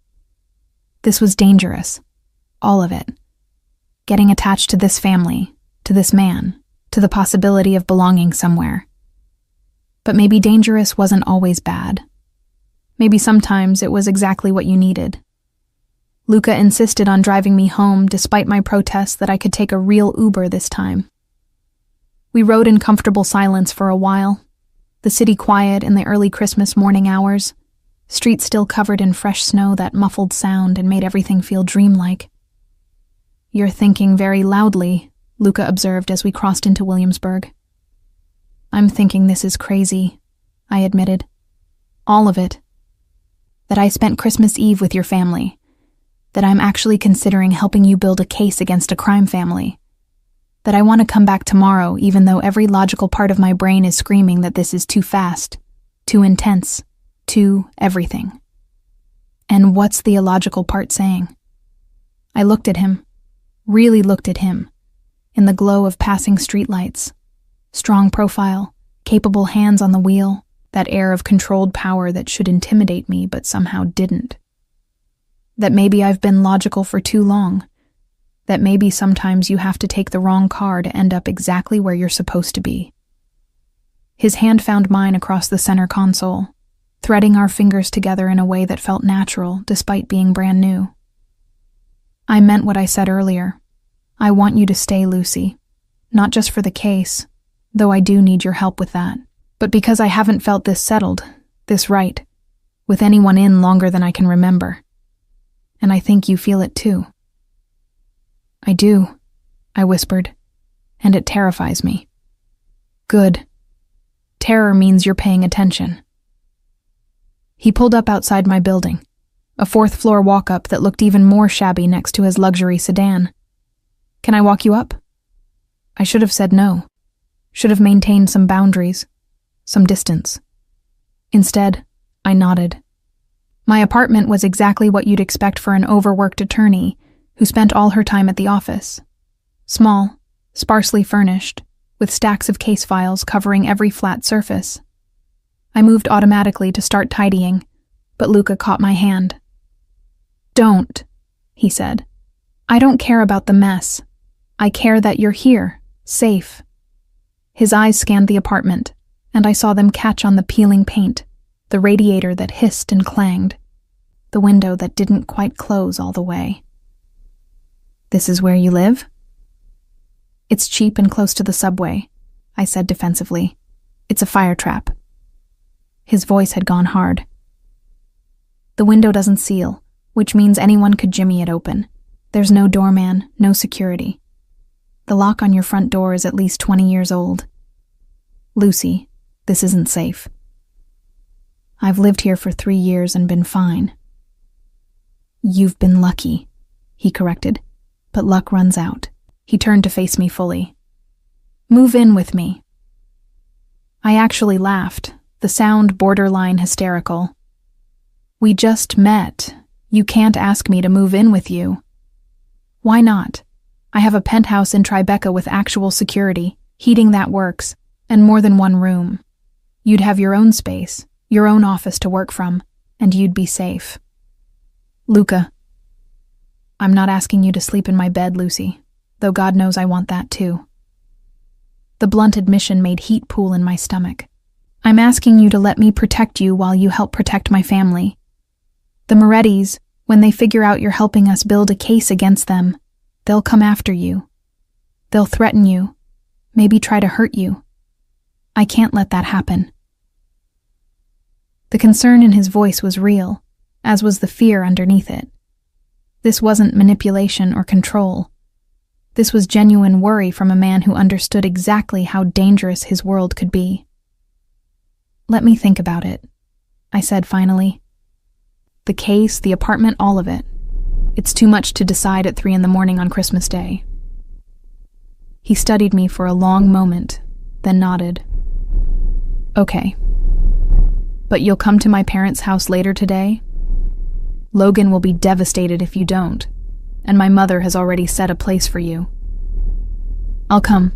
This was dangerous. All of it. Getting attached to this family, to this man, to the possibility of belonging somewhere. But maybe dangerous wasn't always bad. Maybe sometimes it was exactly what you needed. Luca insisted on driving me home despite my protests that I could take a real Uber this time. We rode in comfortable silence for a while, the city quiet in the early Christmas morning hours, streets still covered in fresh snow that muffled sound and made everything feel dreamlike. "You're thinking very loudly," Luca observed as we crossed into Williamsburg. "I'm thinking this is crazy," I admitted. "All of it. That I spent Christmas Eve with your family. That I'm actually considering helping you build a case against a crime family. That I want to come back tomorrow even though every logical part of my brain is screaming that this is too fast, too intense, too everything." And what's the illogical part saying? I looked at him, really looked at him, in the glow of passing streetlights. Strong profile, capable hands on the wheel, that air of controlled power that should intimidate me but somehow didn't. That maybe I've been logical for too long. That maybe sometimes you have to take the wrong car to end up exactly where you're supposed to be. His hand found mine across the center console, threading our fingers together in a way that felt natural despite being brand new. "I meant what I said earlier. I want you to stay, Lucy. Not just for the case, though I do need your help with that, but because I haven't felt this settled, this right, with anyone in longer than I can remember. And I think you feel it too." "I do," I whispered, "and it terrifies me." "Good. Terror means you're paying attention." He pulled up outside my building, a 4th-floor walk-up that looked even more shabby next to his luxury sedan. "Can I walk you up?" I should have said no. Should have maintained some boundaries, some distance. Instead, I nodded. My apartment was exactly what you'd expect for an overworked attorney who spent all her time at the office. Small, sparsely furnished, with stacks of case files covering every flat surface. I moved automatically to start tidying, but Luca caught my hand. "Don't," he said. "I don't care about the mess. I care that you're here, safe." His eyes scanned the apartment, and I saw them catch on the peeling paint, the radiator that hissed and clanged, the window that didn't quite close all the way. "This is where you live?" "It's cheap and close to the subway," I said defensively. "It's a fire trap." His voice had gone hard. "The window doesn't seal, which means anyone could jimmy it open. There's no doorman, no security. The lock on your front door is at least 20 years old. Lucy, this isn't safe." "I've lived here for 3 years and been fine." "You've been lucky," he corrected, "but luck runs out." He turned to face me fully. "Move in with me." I actually laughed, the sound borderline hysterical. "We just met. You can't ask me to move in with you." "Why not? I have a penthouse in Tribeca with actual security, heating that works, and more than one room. You'd have your own space, your own office to work from, and you'd be safe." "Luca, I'm not asking you to sleep in my bed, Lucy, though God knows I want that too." The blunt admission made heat pool in my stomach. "I'm asking you to let me protect you while you help protect my family. The Morettis, when they figure out you're helping us build a case against them, they'll come after you. They'll threaten you, maybe try to hurt you. I can't let that happen." The concern in his voice was real, as was the fear underneath it. This wasn't manipulation or control. This was genuine worry from a man who understood exactly how dangerous his world could be. "Let me think about it," I said finally. "The case, the apartment, all of it. It's too much to decide at 3 a.m. on Christmas Day." He studied me for a long moment, then nodded. "Okay. But you'll come to my parents' house later today? Logan will be devastated if you don't, and my mother has already set a place for you." "I'll come,"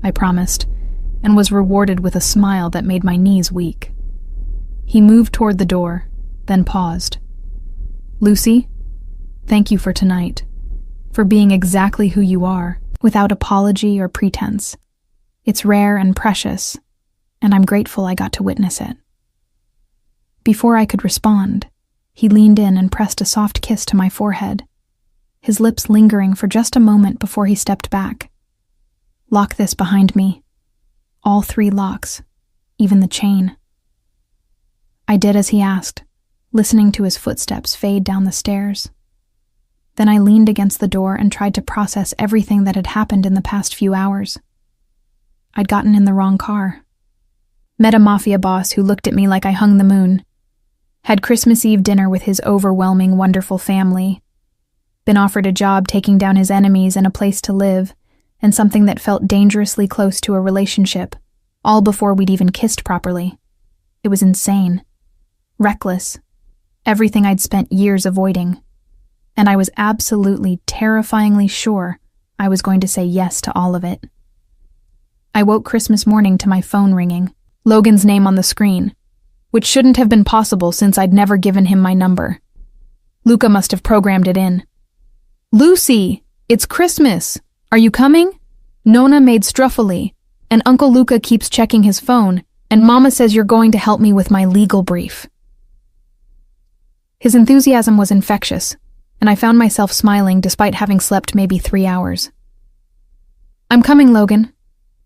I promised, and was rewarded with a smile that made my knees weak. He moved toward the door, then paused. "Lucy, thank you for tonight, for being exactly who you are, without apology or pretense. It's rare and precious, and I'm grateful I got to witness it." Before I could respond, he leaned in and pressed a soft kiss to my forehead, his lips lingering for just a moment before he stepped back. "Lock this behind me. All 3 locks, even the chain." I did as he asked, listening to his footsteps fade down the stairs. Then I leaned against the door and tried to process everything that had happened in the past few hours. I'd gotten in the wrong car. Met a Mafia boss who looked at me like I hung the moon. Had Christmas Eve dinner with his overwhelming, wonderful family. Been offered a job taking down his enemies and a place to live, and something that felt dangerously close to a relationship, all before we'd even kissed properly. It was insane. Reckless. Everything I'd spent years avoiding. And I was absolutely, terrifyingly sure I was going to say yes to all of it. I woke Christmas morning to my phone ringing, Logan's name on the screen, which shouldn't have been possible since I'd never given him my number. Luca must have programmed it in. "Lucy, it's Christmas. Are you coming? Nona made struffoli, and Uncle Luca keeps checking his phone, and Mama says you're going to help me with my legal brief." His enthusiasm was infectious, and I found myself smiling despite having slept maybe 3 hours. "I'm coming, Logan.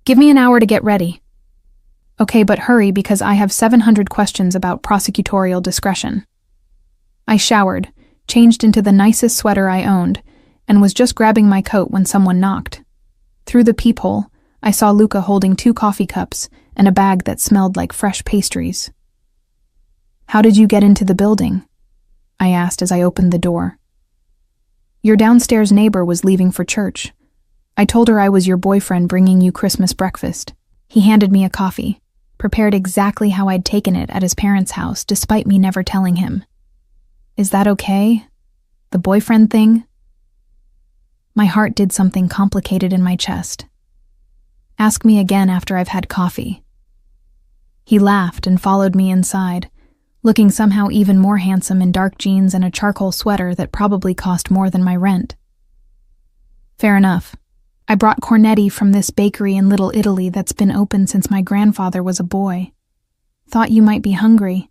Give me an hour to get ready." "Okay, but hurry because I have 700 questions about prosecutorial discretion." I showered, changed into the nicest sweater I owned, and was just grabbing my coat when someone knocked. Through the peephole, I saw Luca holding 2 coffee cups and a bag that smelled like fresh pastries. "How did you get into the building?" I asked as I opened the door. "Your downstairs neighbor was leaving for church. I told her I was your boyfriend bringing you Christmas breakfast. He handed me a coffee, prepared exactly how I'd taken it at his parents' house despite me never telling him. Is that okay? The boyfriend thing?" My heart did something complicated in my chest. "Ask me again after I've had coffee." He laughed and followed me inside, looking somehow even more handsome in dark jeans and a charcoal sweater that probably cost more than my rent. "Fair enough. I brought cornetti from this bakery in Little Italy that's been open since my grandfather was a boy. Thought you might be hungry."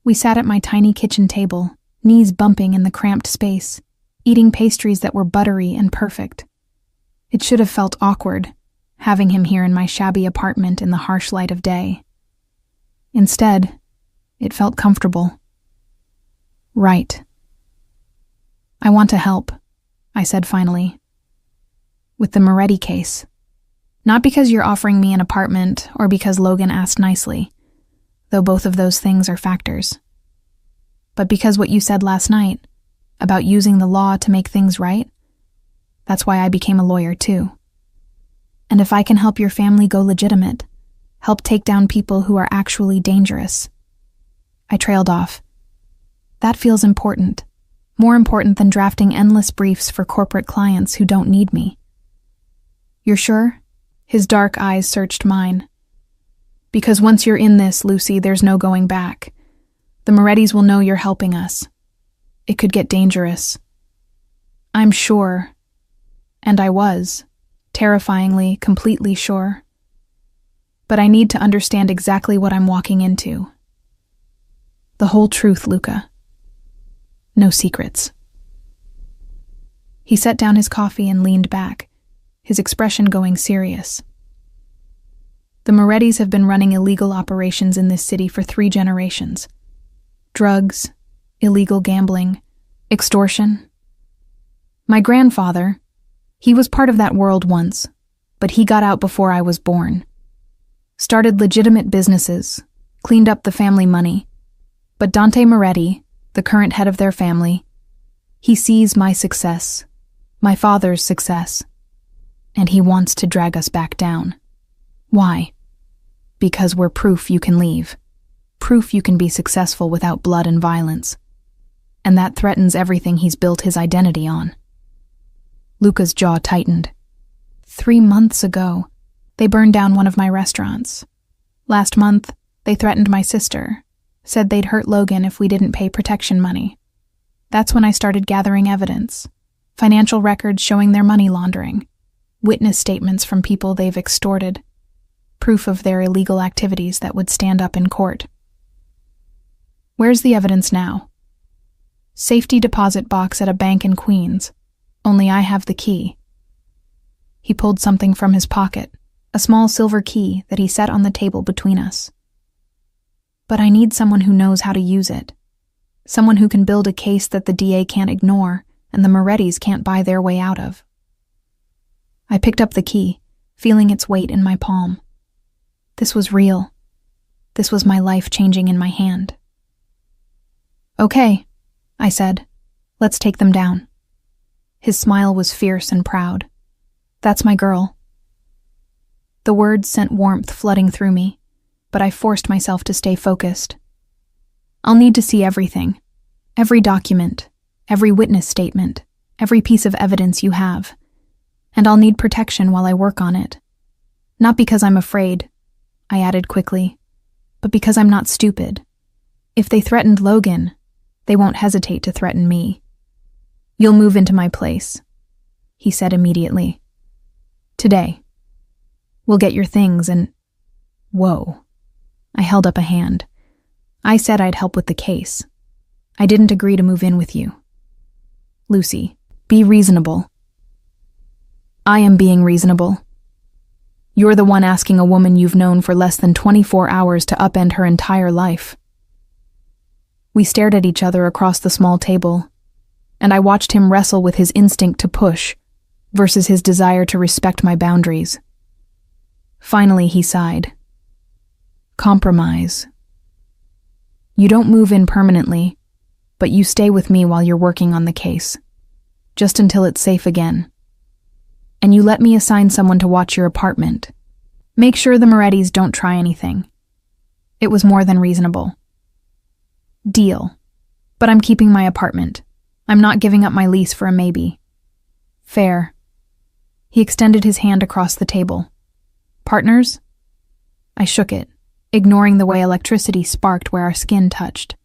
We sat at my tiny kitchen table, knees bumping in the cramped space, eating pastries that were buttery and perfect. It should have felt awkward, having him here in my shabby apartment in the harsh light of day. Instead, it felt comfortable. Right. I want to help, I said finally. With the Moretti case. Not because you're offering me an apartment or because Logan asked nicely, though both of those things are factors. But because what you said last night, about using the law to make things right, that's why I became a lawyer too. And if I can help your family go legitimate, help take down people who are actually dangerous. I trailed off. That feels important. More important than drafting endless briefs for corporate clients who don't need me. You're sure? His dark eyes searched mine. Because once you're in this, Lucy, there's no going back. The Morettis will know you're helping us. It could get dangerous. I'm sure. And I was. Terrifyingly, completely sure. But I need to understand exactly what I'm walking into. The whole truth, Luca. No secrets. He set down his coffee and leaned back, his expression going serious. The Morettis have been running illegal operations in this city for 3 generations. Drugs, illegal gambling, extortion. My grandfather, he was part of that world once, but he got out before I was born. Started legitimate businesses, cleaned up the family money. But Dante Moretti, the current head of their family, he sees my success, my father's success, and he wants to drag us back down. Why? Because we're proof you can leave. Proof you can be successful without blood and violence. And that threatens everything he's built his identity on. Luca's jaw tightened. 3 months ago, they burned down one of my restaurants. Last month, they threatened my sister, said they'd hurt Logan if we didn't pay protection money. That's when I started gathering evidence. Financial records showing their money laundering. Witness statements from people they've extorted. Proof of their illegal activities that would stand up in court. Where's the evidence now? Safety deposit box at a bank in Queens. Only I have the key. He pulled something from his pocket, a small silver key that he set on the table between us. But I need someone who knows how to use it. Someone who can build a case that the DA can't ignore and the Morettis can't buy their way out of. I picked up the key, feeling its weight in my palm. This was real. This was my life changing in my hand. Okay, I said. Let's take them down. His smile was fierce and proud. That's my girl. The words sent warmth flooding through me, but I forced myself to stay focused. I'll need to see everything. Every document, every witness statement, every piece of evidence you have. And I'll need protection while I work on it. Not because I'm afraid, I added quickly, but because I'm not stupid. If they threatened Logan, they won't hesitate to threaten me. You'll move into my place, he said immediately. Today. We'll get your things and... Whoa. I held up a hand. I said I'd help with the case. I didn't agree to move in with you. Lucy, be reasonable. I am being reasonable. You're the one asking a woman you've known for less than 24 hours to upend her entire life. We stared at each other across the small table, and I watched him wrestle with his instinct to push versus his desire to respect my boundaries. Finally, he sighed. Compromise. You don't move in permanently, but you stay with me while you're working on the case, just until it's safe again. And you let me assign someone to watch your apartment. Make sure the Morettis don't try anything. It was more than reasonable. Deal. But I'm keeping my apartment. I'm not giving up my lease for a maybe. Fair. He extended his hand across the table. Partners? I shook it, ignoring the way electricity sparked where our skin touched.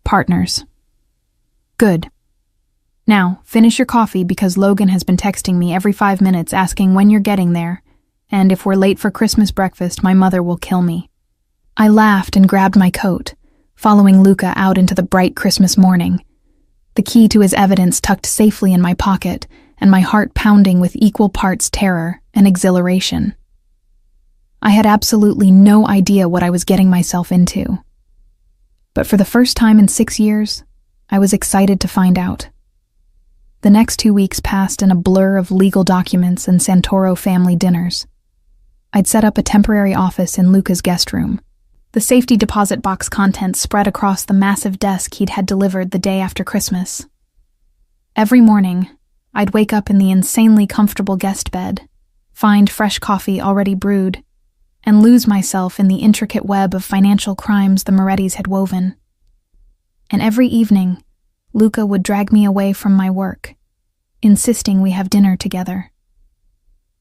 Partners. Good. Now, finish your coffee because Logan has been texting me every 5 minutes asking when you're getting there, and if we're late for Christmas breakfast, my mother will kill me. I laughed and grabbed my coat, following Luca out into the bright Christmas morning, the key to his evidence tucked safely in my pocket and my heart pounding with equal parts terror and exhilaration. I had absolutely no idea what I was getting myself into. But for the first time in 6 years, I was excited to find out. The next 2 weeks passed in a blur of legal documents and Santoro family dinners. I'd set up a temporary office in Luca's guest room. The safety deposit box contents spread across the massive desk he'd had delivered the day after Christmas. Every morning, I'd wake up in the insanely comfortable guest bed, find fresh coffee already brewed, and lose myself in the intricate web of financial crimes the Morettis had woven. And every evening, Luca would drag me away from my work, insisting we have dinner together.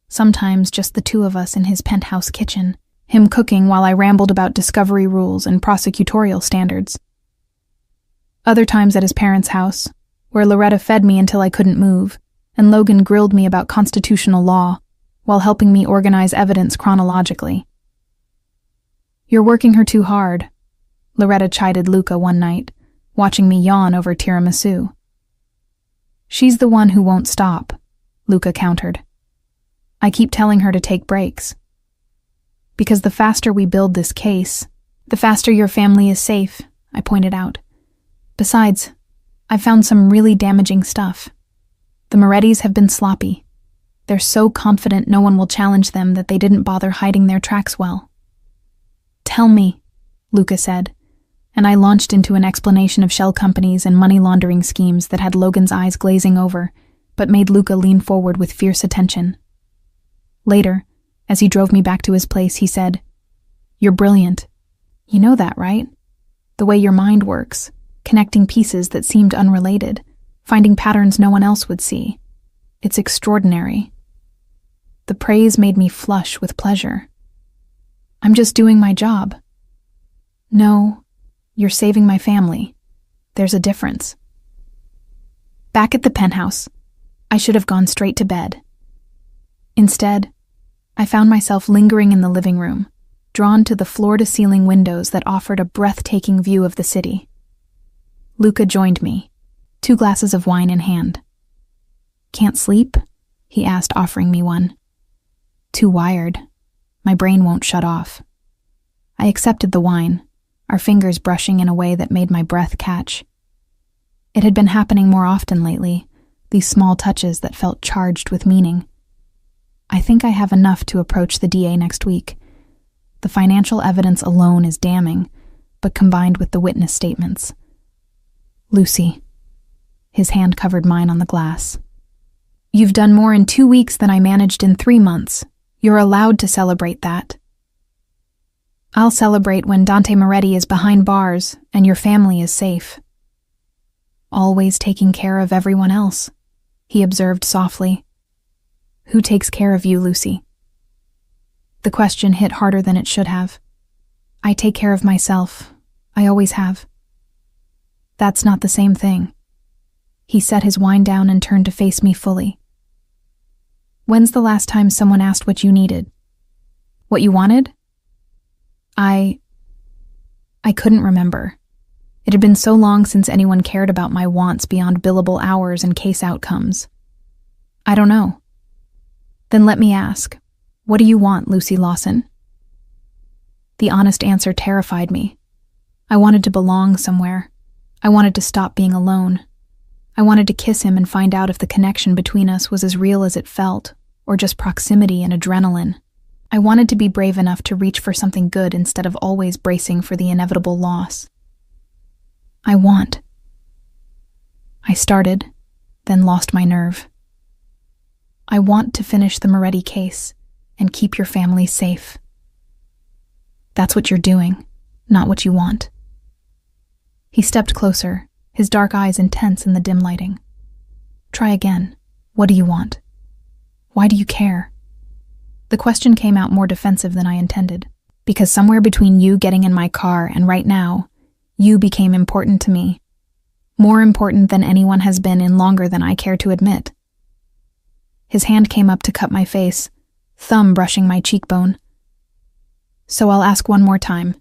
Sometimes just the two of us in his penthouse kitchen, him cooking while I rambled about discovery rules and prosecutorial standards. Other times at his parents' house, where Loretta fed me until I couldn't move, and Logan grilled me about constitutional law, while helping me organize evidence chronologically. "You're working her too hard," Loretta chided Luca one night, watching me yawn over tiramisu. "She's the one who won't stop," Luca countered. "I keep telling her to take breaks. Because the faster we build this case, the faster your family is safe," I pointed out. "Besides, I've found some really damaging stuff. The Morettis have been sloppy. They're so confident no one will challenge them that they didn't bother hiding their tracks well." "Tell me," Luca said, and I launched into an explanation of shell companies and money laundering schemes that had Logan's eyes glazing over, but made Luca lean forward with fierce attention. Later, as he drove me back to his place, he said, "You're brilliant. You know that, right? The way your mind works, connecting pieces that seemed unrelated, finding patterns no one else would see. It's extraordinary." The praise made me flush with pleasure. "I'm just doing my job." "No, you're saving my family. There's a difference." Back at the penthouse, I should have gone straight to bed. Instead, I found myself lingering in the living room, drawn to the floor-to-ceiling windows that offered a breathtaking view of the city. Luca joined me, 2 glasses of wine in hand. "Can't sleep?" he asked, offering me one. "Too wired. My brain won't shut off." I accepted the wine, our fingers brushing in a way that made my breath catch. It had been happening more often lately, these small touches that felt charged with meaning. I think I have enough to approach the DA next week. The financial evidence alone is damning, but combined with the witness statements. "Lucy." His hand covered mine on the glass. "You've done more in 2 weeks than I managed in 3 months. You're allowed to celebrate that." "I'll celebrate when Dante Moretti is behind bars and your family is safe." "Always taking care of everyone else," he observed softly. "Who takes care of you, Lucy?" The question hit harder than it should have. "I take care of myself. I always have." "That's not the same thing." He set his wine down and turned to face me fully. "When's the last time someone asked what you needed? What you wanted?" I couldn't remember. It had been so long since anyone cared about my wants beyond billable hours and case outcomes. "I don't know." "Then let me ask, what do you want, Lucy Lawson?" The honest answer terrified me. I wanted to belong somewhere. I wanted to stop being alone. I wanted to kiss him and find out if the connection between us was as real as it felt, or just proximity and adrenaline. I wanted to be brave enough to reach for something good instead of always bracing for the inevitable loss. I started, then lost my nerve. "I want to finish the Moretti case and keep your family safe." "That's what you're doing, not what you want." He stepped closer, his dark eyes intense in the dim lighting. "Try again. What do you want? Why do you care?" The question came out more defensive than I intended, because somewhere between you getting in my car and right now, you became important to me. More important than anyone has been in longer than I care to admit. His hand came up to cup my face, thumb brushing my cheekbone. "So I'll ask one more time.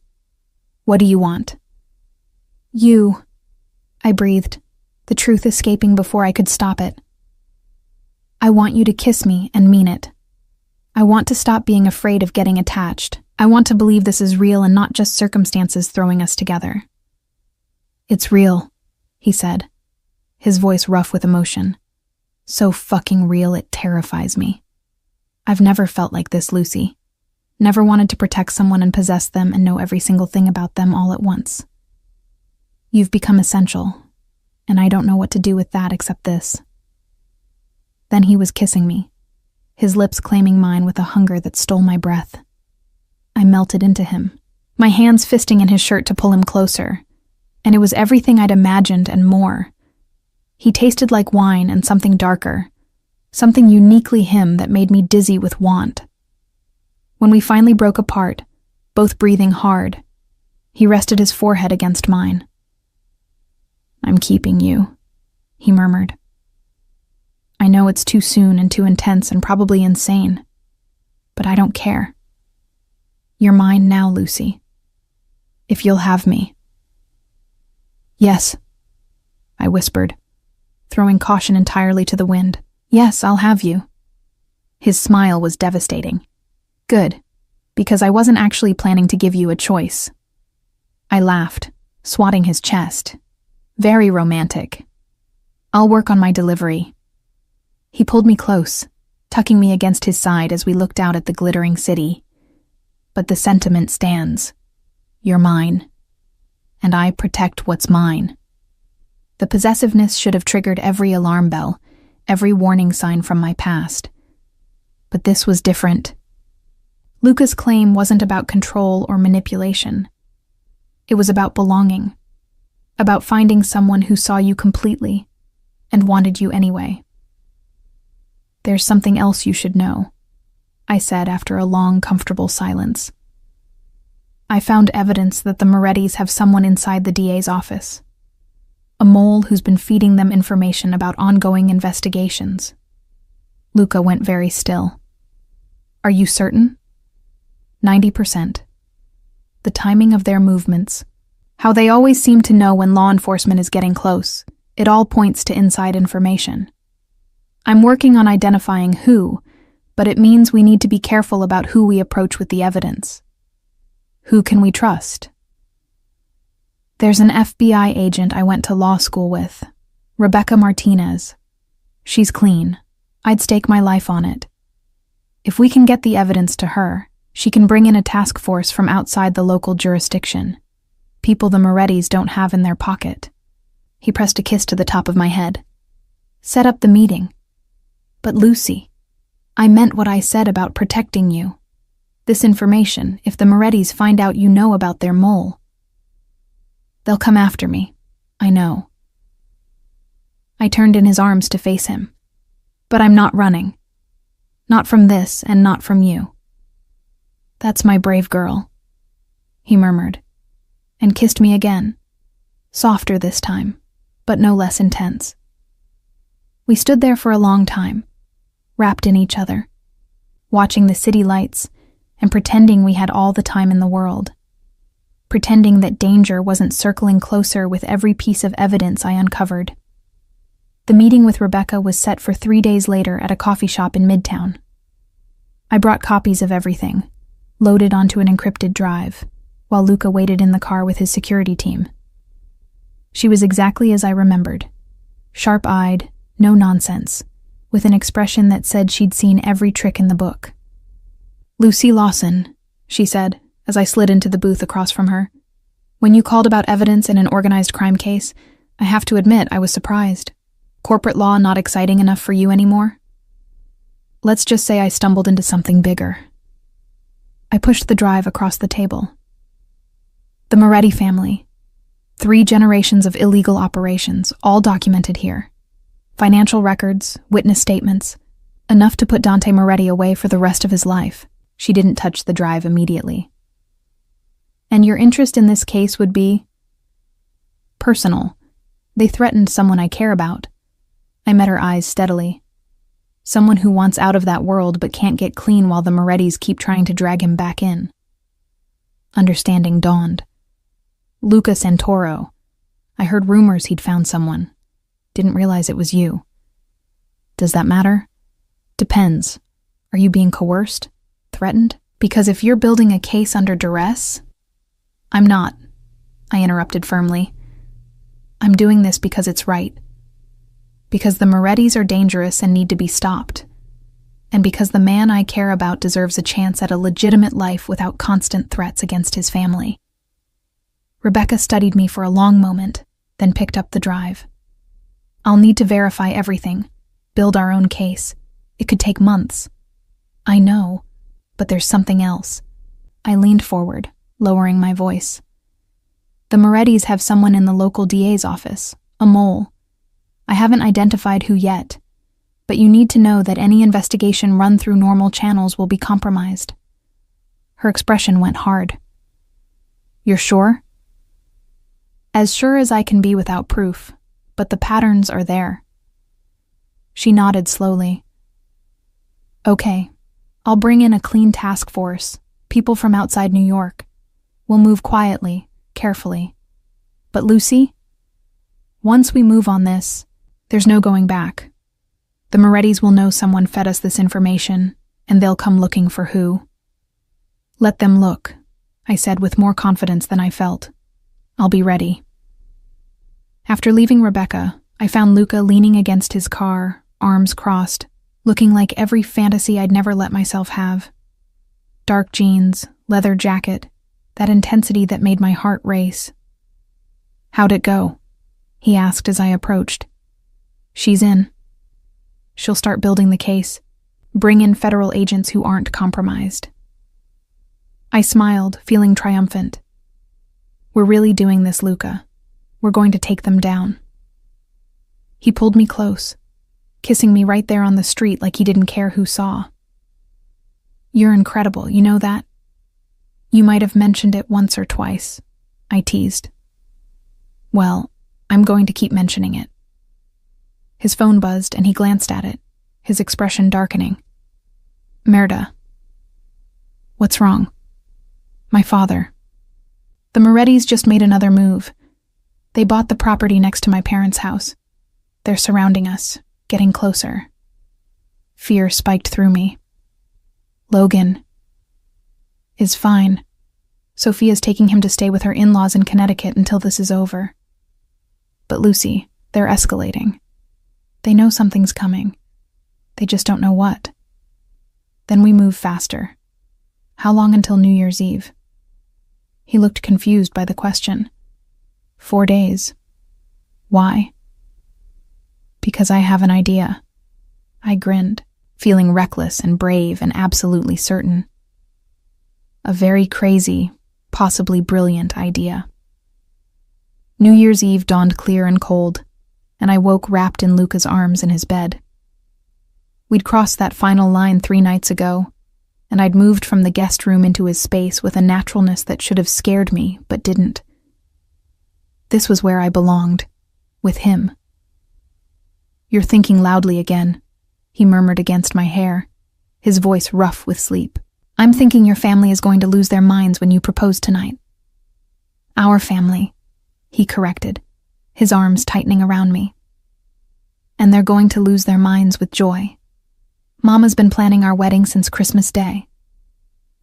What do you want?" You, I breathed, the truth escaping before I could stop it. I want you to kiss me and mean it. I want to stop being afraid of getting attached. I want to believe this is real and not just circumstances throwing us together. It's real, he said, his voice rough with emotion. So fucking real it terrifies me. I've never felt like this, Lucy. Never wanted to protect someone and possess them and know every single thing about them all at once. You've become essential, and I don't know what to do with that except this. Then he was kissing me, his lips claiming mine with a hunger that stole my breath. I melted into him, my hands fisting in his shirt to pull him closer, and it was everything I'd imagined and more. He tasted like wine and something darker, something uniquely him that made me dizzy with want. When we finally broke apart, both breathing hard, he rested his forehead against mine. I'm keeping you, he murmured. I know it's too soon and too intense and probably insane, but I don't care. You're mine now, Lucy. If you'll have me. Yes, I whispered, throwing caution entirely to the wind. Yes, I'll have you. His smile was devastating. Good, because I wasn't actually planning to give you a choice. I laughed, swatting his chest. Very romantic. I'll work on my delivery. He pulled me close, tucking me against his side as we looked out at the glittering city. But the sentiment stands. You're mine. And I protect what's mine. The possessiveness should have triggered every alarm bell, every warning sign from my past. But this was different. Luca's claim wasn't about control or manipulation. It was about belonging, about finding someone who saw you completely and wanted you anyway. There's something else you should know, I said after a long, comfortable silence. I found evidence that the Morettis have someone inside the DA's office. A mole who's been feeding them information about ongoing investigations. Luca went very still. Are you certain? 90%. The timing of their movements, how they always seem to know when law enforcement is getting close, it all points to inside information. I'm working on identifying who, but it means we need to be careful about who we approach with the evidence. Who can we trust? There's an FBI agent I went to law school with, Rebecca Martinez. She's clean. I'd stake my life on it. If we can get the evidence to her, she can bring in a task force from outside the local jurisdiction, people the Morettis don't have in their pocket. He pressed a kiss to the top of my head. Set up the meeting. But Lucy, I meant what I said about protecting you. This information, if the Morettis find out you know about their mole. They'll come after me, I know. I turned in his arms to face him. But I'm not running. Not from this and not from you. That's my brave girl, he murmured, and kissed me again, softer this time, but no less intense. We stood there for a long time, wrapped in each other, watching the city lights and pretending we had all the time in the world, pretending that danger wasn't circling closer with every piece of evidence I uncovered. The meeting with Rebecca was set for 3 days later at a coffee shop in Midtown. I brought copies of everything, loaded onto an encrypted drive, while Luca waited in the car with his security team. She was exactly as I remembered, sharp-eyed, no nonsense, with an expression that said she'd seen every trick in the book. Lucy Lawson, she said, as I slid into the booth across from her. When you called about evidence in an organized crime case, I have to admit I was surprised. Corporate law not exciting enough for you anymore? Let's just say I stumbled into something bigger. I pushed the drive across the table. The Moretti family. 3 generations of illegal operations, all documented here. Financial records, witness statements, enough to put Dante Moretti away for the rest of his life. She didn't touch the drive immediately. And your interest in this case would be personal. They threatened someone I care about. I met her eyes steadily. Someone who wants out of that world but can't get clean while the Morettis keep trying to drag him back in. Understanding dawned. Luca Santoro, I heard rumors he'd found someone. Didn't realize it was you. Does that matter? Depends. Are you being coerced? Threatened? Because if you're building a case under duress... I'm not, I interrupted firmly. I'm doing this because it's right. Because the Morettis are dangerous and need to be stopped. And because the man I care about deserves a chance at a legitimate life without constant threats against his family. Rebecca studied me for a long moment, then picked up the drive. I'll need to verify everything, build our own case. It could take months. I know, but there's something else. I leaned forward, lowering my voice. The Morettis have someone in the local DA's office, a mole. I haven't identified who yet, but you need to know that any investigation run through normal channels will be compromised. Her expression went hard. You're sure? As sure as I can be without proof, but the patterns are there. She nodded slowly. Okay, I'll bring in a clean task force, people from outside New York. We'll move quietly, carefully. But Lucy? Once we move on this, there's no going back. The Morettis will know someone fed us this information, and they'll come looking for who. Let them look, I said with more confidence than I felt. I'll be ready. After leaving Rebecca, I found Luca leaning against his car, arms crossed, looking like every fantasy I'd never let myself have. Dark jeans, leather jacket, that intensity that made my heart race. How'd it go? He asked as I approached. She's in. She'll start building the case, bring in federal agents who aren't compromised. I smiled, feeling triumphant. We're really doing this, Luca. We're going to take them down. He pulled me close, kissing me right there on the street like he didn't care who saw. You're incredible, you know that? You might have mentioned it once or twice, I teased. Well, I'm going to keep mentioning it. His phone buzzed and he glanced at it, his expression darkening. Merda. What's wrong? My father. The Morettis just made another move. They bought the property next to my parents' house. They're surrounding us, getting closer. Fear spiked through me. Logan is fine. Sophia's taking him to stay with her in-laws in Connecticut until this is over. But Lucy, they're escalating. They know something's coming. They just don't know what. Then we move faster. How long until New Year's Eve? He looked confused by the question. 4 days. Why? Because I have an idea. I grinned, feeling reckless and brave and absolutely certain. A very crazy, possibly brilliant idea. New Year's Eve dawned clear and cold, and I woke wrapped in Luca's arms in his bed. We'd crossed that final line 3 nights ago, and I'd moved from the guest room into his space with a naturalness that should have scared me, but didn't. This was where I belonged, with him. You're thinking loudly again, he murmured against my hair, his voice rough with sleep. I'm thinking your family is going to lose their minds when you propose tonight. Our family, he corrected, his arms tightening around me. And they're going to lose their minds with joy. Mama's been planning our wedding since Christmas Day.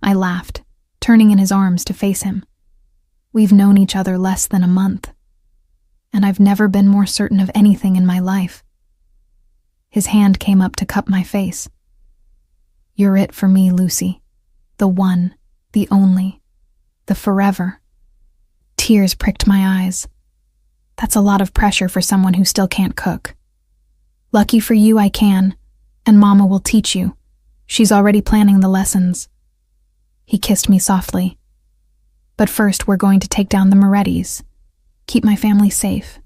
I laughed, turning in his arms to face him. We've known each other less than a month, and I've never been more certain of anything in my life. His hand came up to cup my face. You're it for me, Lucy. The one, the only, the forever. Tears pricked my eyes. That's a lot of pressure for someone who still can't cook. Lucky for you, I can, and Mama will teach you. She's already planning the lessons. He kissed me softly. But first, we're going to take down the Morettis, keep my family safe,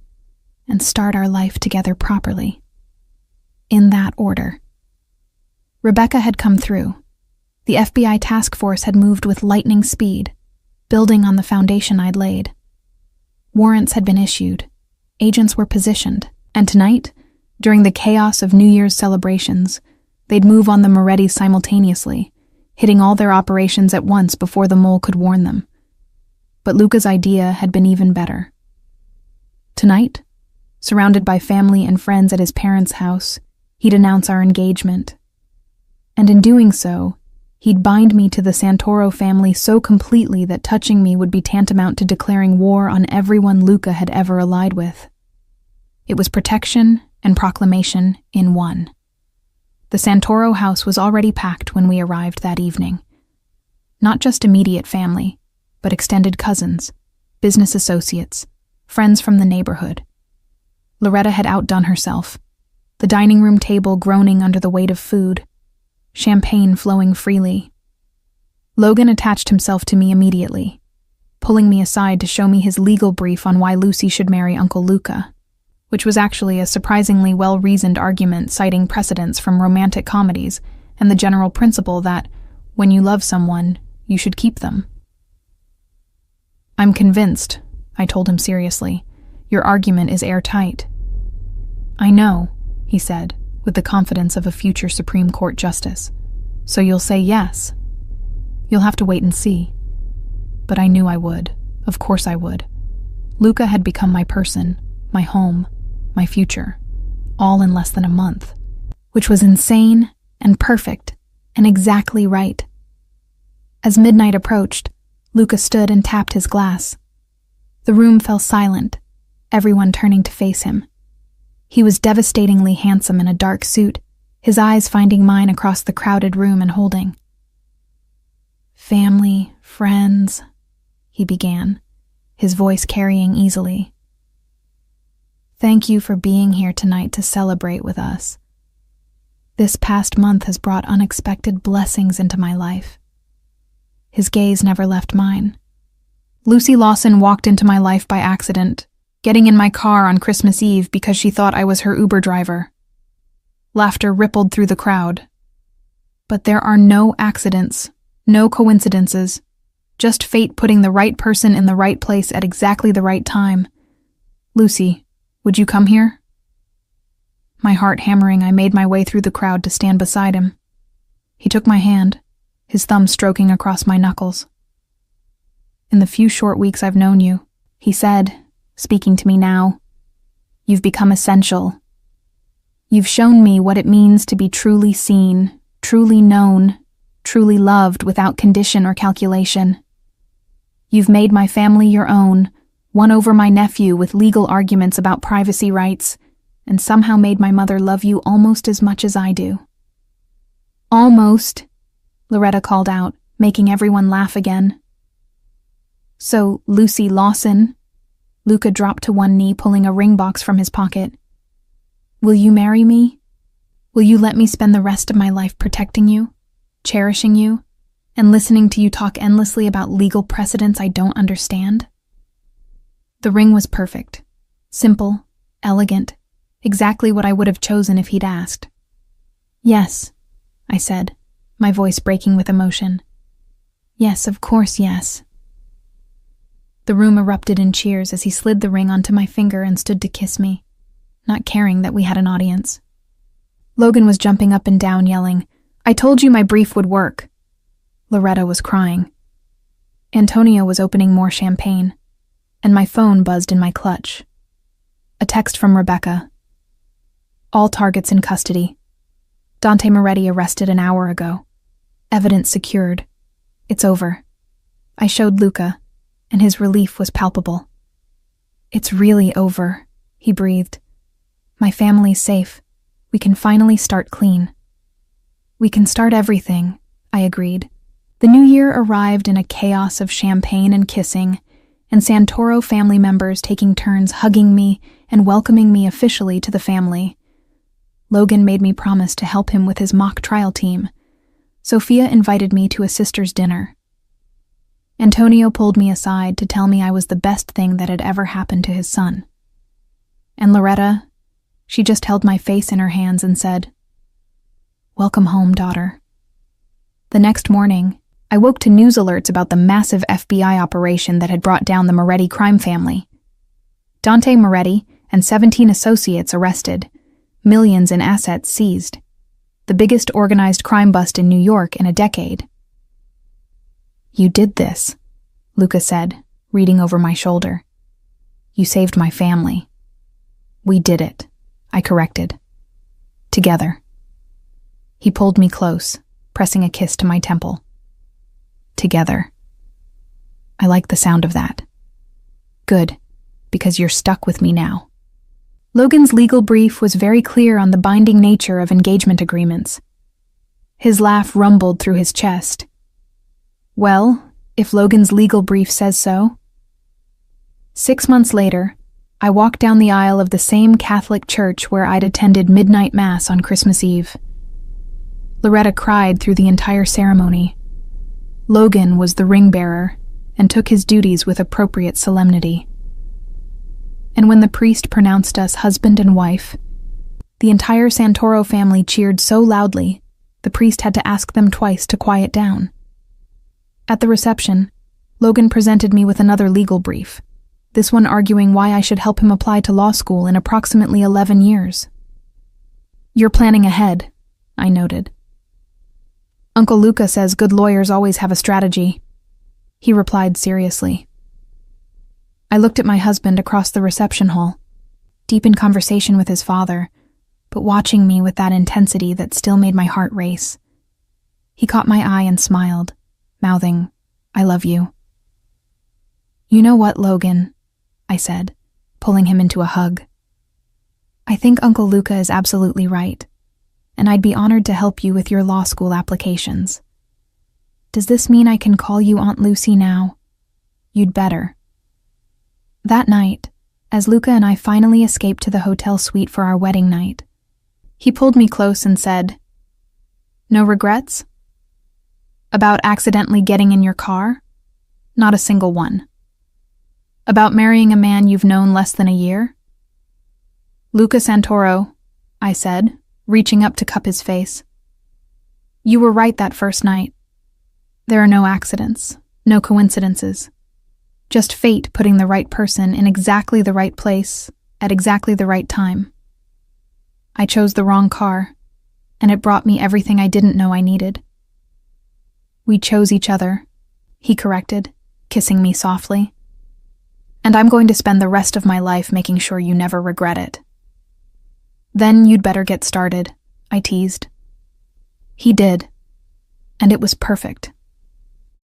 and start our life together properly. In that order. Rebecca had come through. The FBI task force had moved with lightning speed, building on the foundation I'd laid. Warrants had been issued, agents were positioned, and tonight, during the chaos of New Year's celebrations, they'd move on the Morettis simultaneously, hitting all their operations at once before the mole could warn them. But Luca's idea had been even better. Tonight, surrounded by family and friends at his parents' house, he'd announce our engagement. And in doing so, he'd bind me to the Santoro family so completely that touching me would be tantamount to declaring war on everyone Luca had ever allied with. It was protection and proclamation in one. The Santoro house was already packed when we arrived that evening. Not just immediate family, but extended cousins, business associates, friends from the neighborhood. Loretta had outdone herself, the dining room table groaning under the weight of food, champagne flowing freely. Logan attached himself to me immediately, pulling me aside to show me his legal brief on why Lucy should marry Uncle Luca, which was actually a surprisingly well-reasoned argument citing precedents from romantic comedies and the general principle that, when you love someone, you should keep them. "I'm convinced," I told him seriously. "Your argument is airtight." "I know," he said, with the confidence of a future Supreme Court justice. "So you'll say yes?" "You'll have to wait and see." But I knew I would. Of course I would. Luca had become my person, my home, my future, all in less than a month, which was insane and perfect and exactly right. As midnight approached, Luca stood and tapped his glass. The room fell silent, everyone turning to face him. He was devastatingly handsome in a dark suit, his eyes finding mine across the crowded room and holding. "Family, friends," he began, his voice carrying easily. "Thank you for being here tonight to celebrate with us. This past month has brought unexpected blessings into my life." His gaze never left mine. "Lucy Lawson walked into my life by accident, getting in my car on Christmas Eve because she thought I was her Uber driver." Laughter rippled through the crowd. "But there are no accidents, no coincidences, just fate putting the right person in the right place at exactly the right time. Lucy, would you come here?" My heart hammering, I made my way through the crowd to stand beside him. He took my hand, his thumb stroking across my knuckles. "In the few short weeks I've known you," he said, speaking to me now, "you've become essential. You've shown me what it means to be truly seen, truly known, truly loved without condition or calculation. You've made my family your own, won over my nephew with legal arguments about privacy rights, and somehow made my mother love you almost as much as I do." "Almost," Loretta called out, making everyone laugh again. "So, Lucy Lawson," Luca dropped to one knee, pulling a ring box from his pocket. "Will you marry me? Will you let me spend the rest of my life protecting you, cherishing you, and listening to you talk endlessly about legal precedents I don't understand?" The ring was perfect. Simple, elegant, exactly what I would have chosen if he'd asked. "Yes," I said, my voice breaking with emotion. "Yes, of course, yes." The room erupted in cheers as he slid the ring onto my finger and stood to kiss me, not caring that we had an audience. Logan was jumping up and down, yelling, "I told you my brief would work." Loretta was crying. Antonio was opening more champagne, and my phone buzzed in my clutch. A text from Rebecca. "All targets in custody. Dante Moretti arrested an hour ago. Evidence secured. It's over." I showed Luca, and his relief was palpable. "It's really over," he breathed. "My family's safe. We can finally start clean." "We can start everything," I agreed. The new year arrived in a chaos of champagne and kissing, and Santoro family members taking turns hugging me and welcoming me officially to the family. Logan made me promise to help him with his mock trial team. Sophia invited me to a sister's dinner. Antonio pulled me aside to tell me I was the best thing that had ever happened to his son. And Loretta, she just held my face in her hands and said, "Welcome home, daughter." The next morning, I woke to news alerts about the massive FBI operation that had brought down the Moretti crime family. Dante Moretti and 17 associates arrested, millions in assets seized. The biggest organized crime bust in New York in a decade. "You did this," Luca said, reading over my shoulder. "You saved my family." We did it, I corrected. Together. He pulled me close, pressing a kiss to my temple. Together. I like the sound of that. Good, because you're stuck with me now. Logan's legal brief was very clear on the binding nature of engagement agreements. His laugh rumbled through his chest. Well, if Logan's legal brief says so. 6 months later, I walked down the aisle of the same Catholic church where I'd attended midnight mass on Christmas Eve. Loretta cried through the entire ceremony. Logan was the ring bearer and took his duties with appropriate solemnity. And when the priest pronounced us husband and wife, the entire Santoro family cheered so loudly, the priest had to ask them twice to quiet down. At the reception, Logan presented me with another legal brief, this one arguing why I should help him apply to law school in approximately 11 years. You're planning ahead, I noted. Uncle Luca says good lawyers always have a strategy, he replied seriously. I looked at my husband across the reception hall, deep in conversation with his father, but watching me with that intensity that still made my heart race. He caught my eye and smiled, mouthing, I love you. You know what, Logan, I said, pulling him into a hug. I think Uncle Luca is absolutely right, and I'd be honored to help you with your law school applications. Does this mean I can call you Aunt Lucy now? You'd better. That night, as Luca and I finally escaped to the hotel suite for our wedding night, he pulled me close and said, No regrets? About accidentally getting in your car? Not a single one. About marrying a man you've known less than a year? Luca Santoro, I said, reaching up to cup his face. You were right that first night. There are no accidents, no coincidences. Just fate putting the right person in exactly the right place at exactly the right time. I chose the wrong car, and it brought me everything I didn't know I needed. We chose each other, he corrected, kissing me softly. And I'm going to spend the rest of my life making sure you never regret it. Then you'd better get started, I teased. He did, and it was perfect.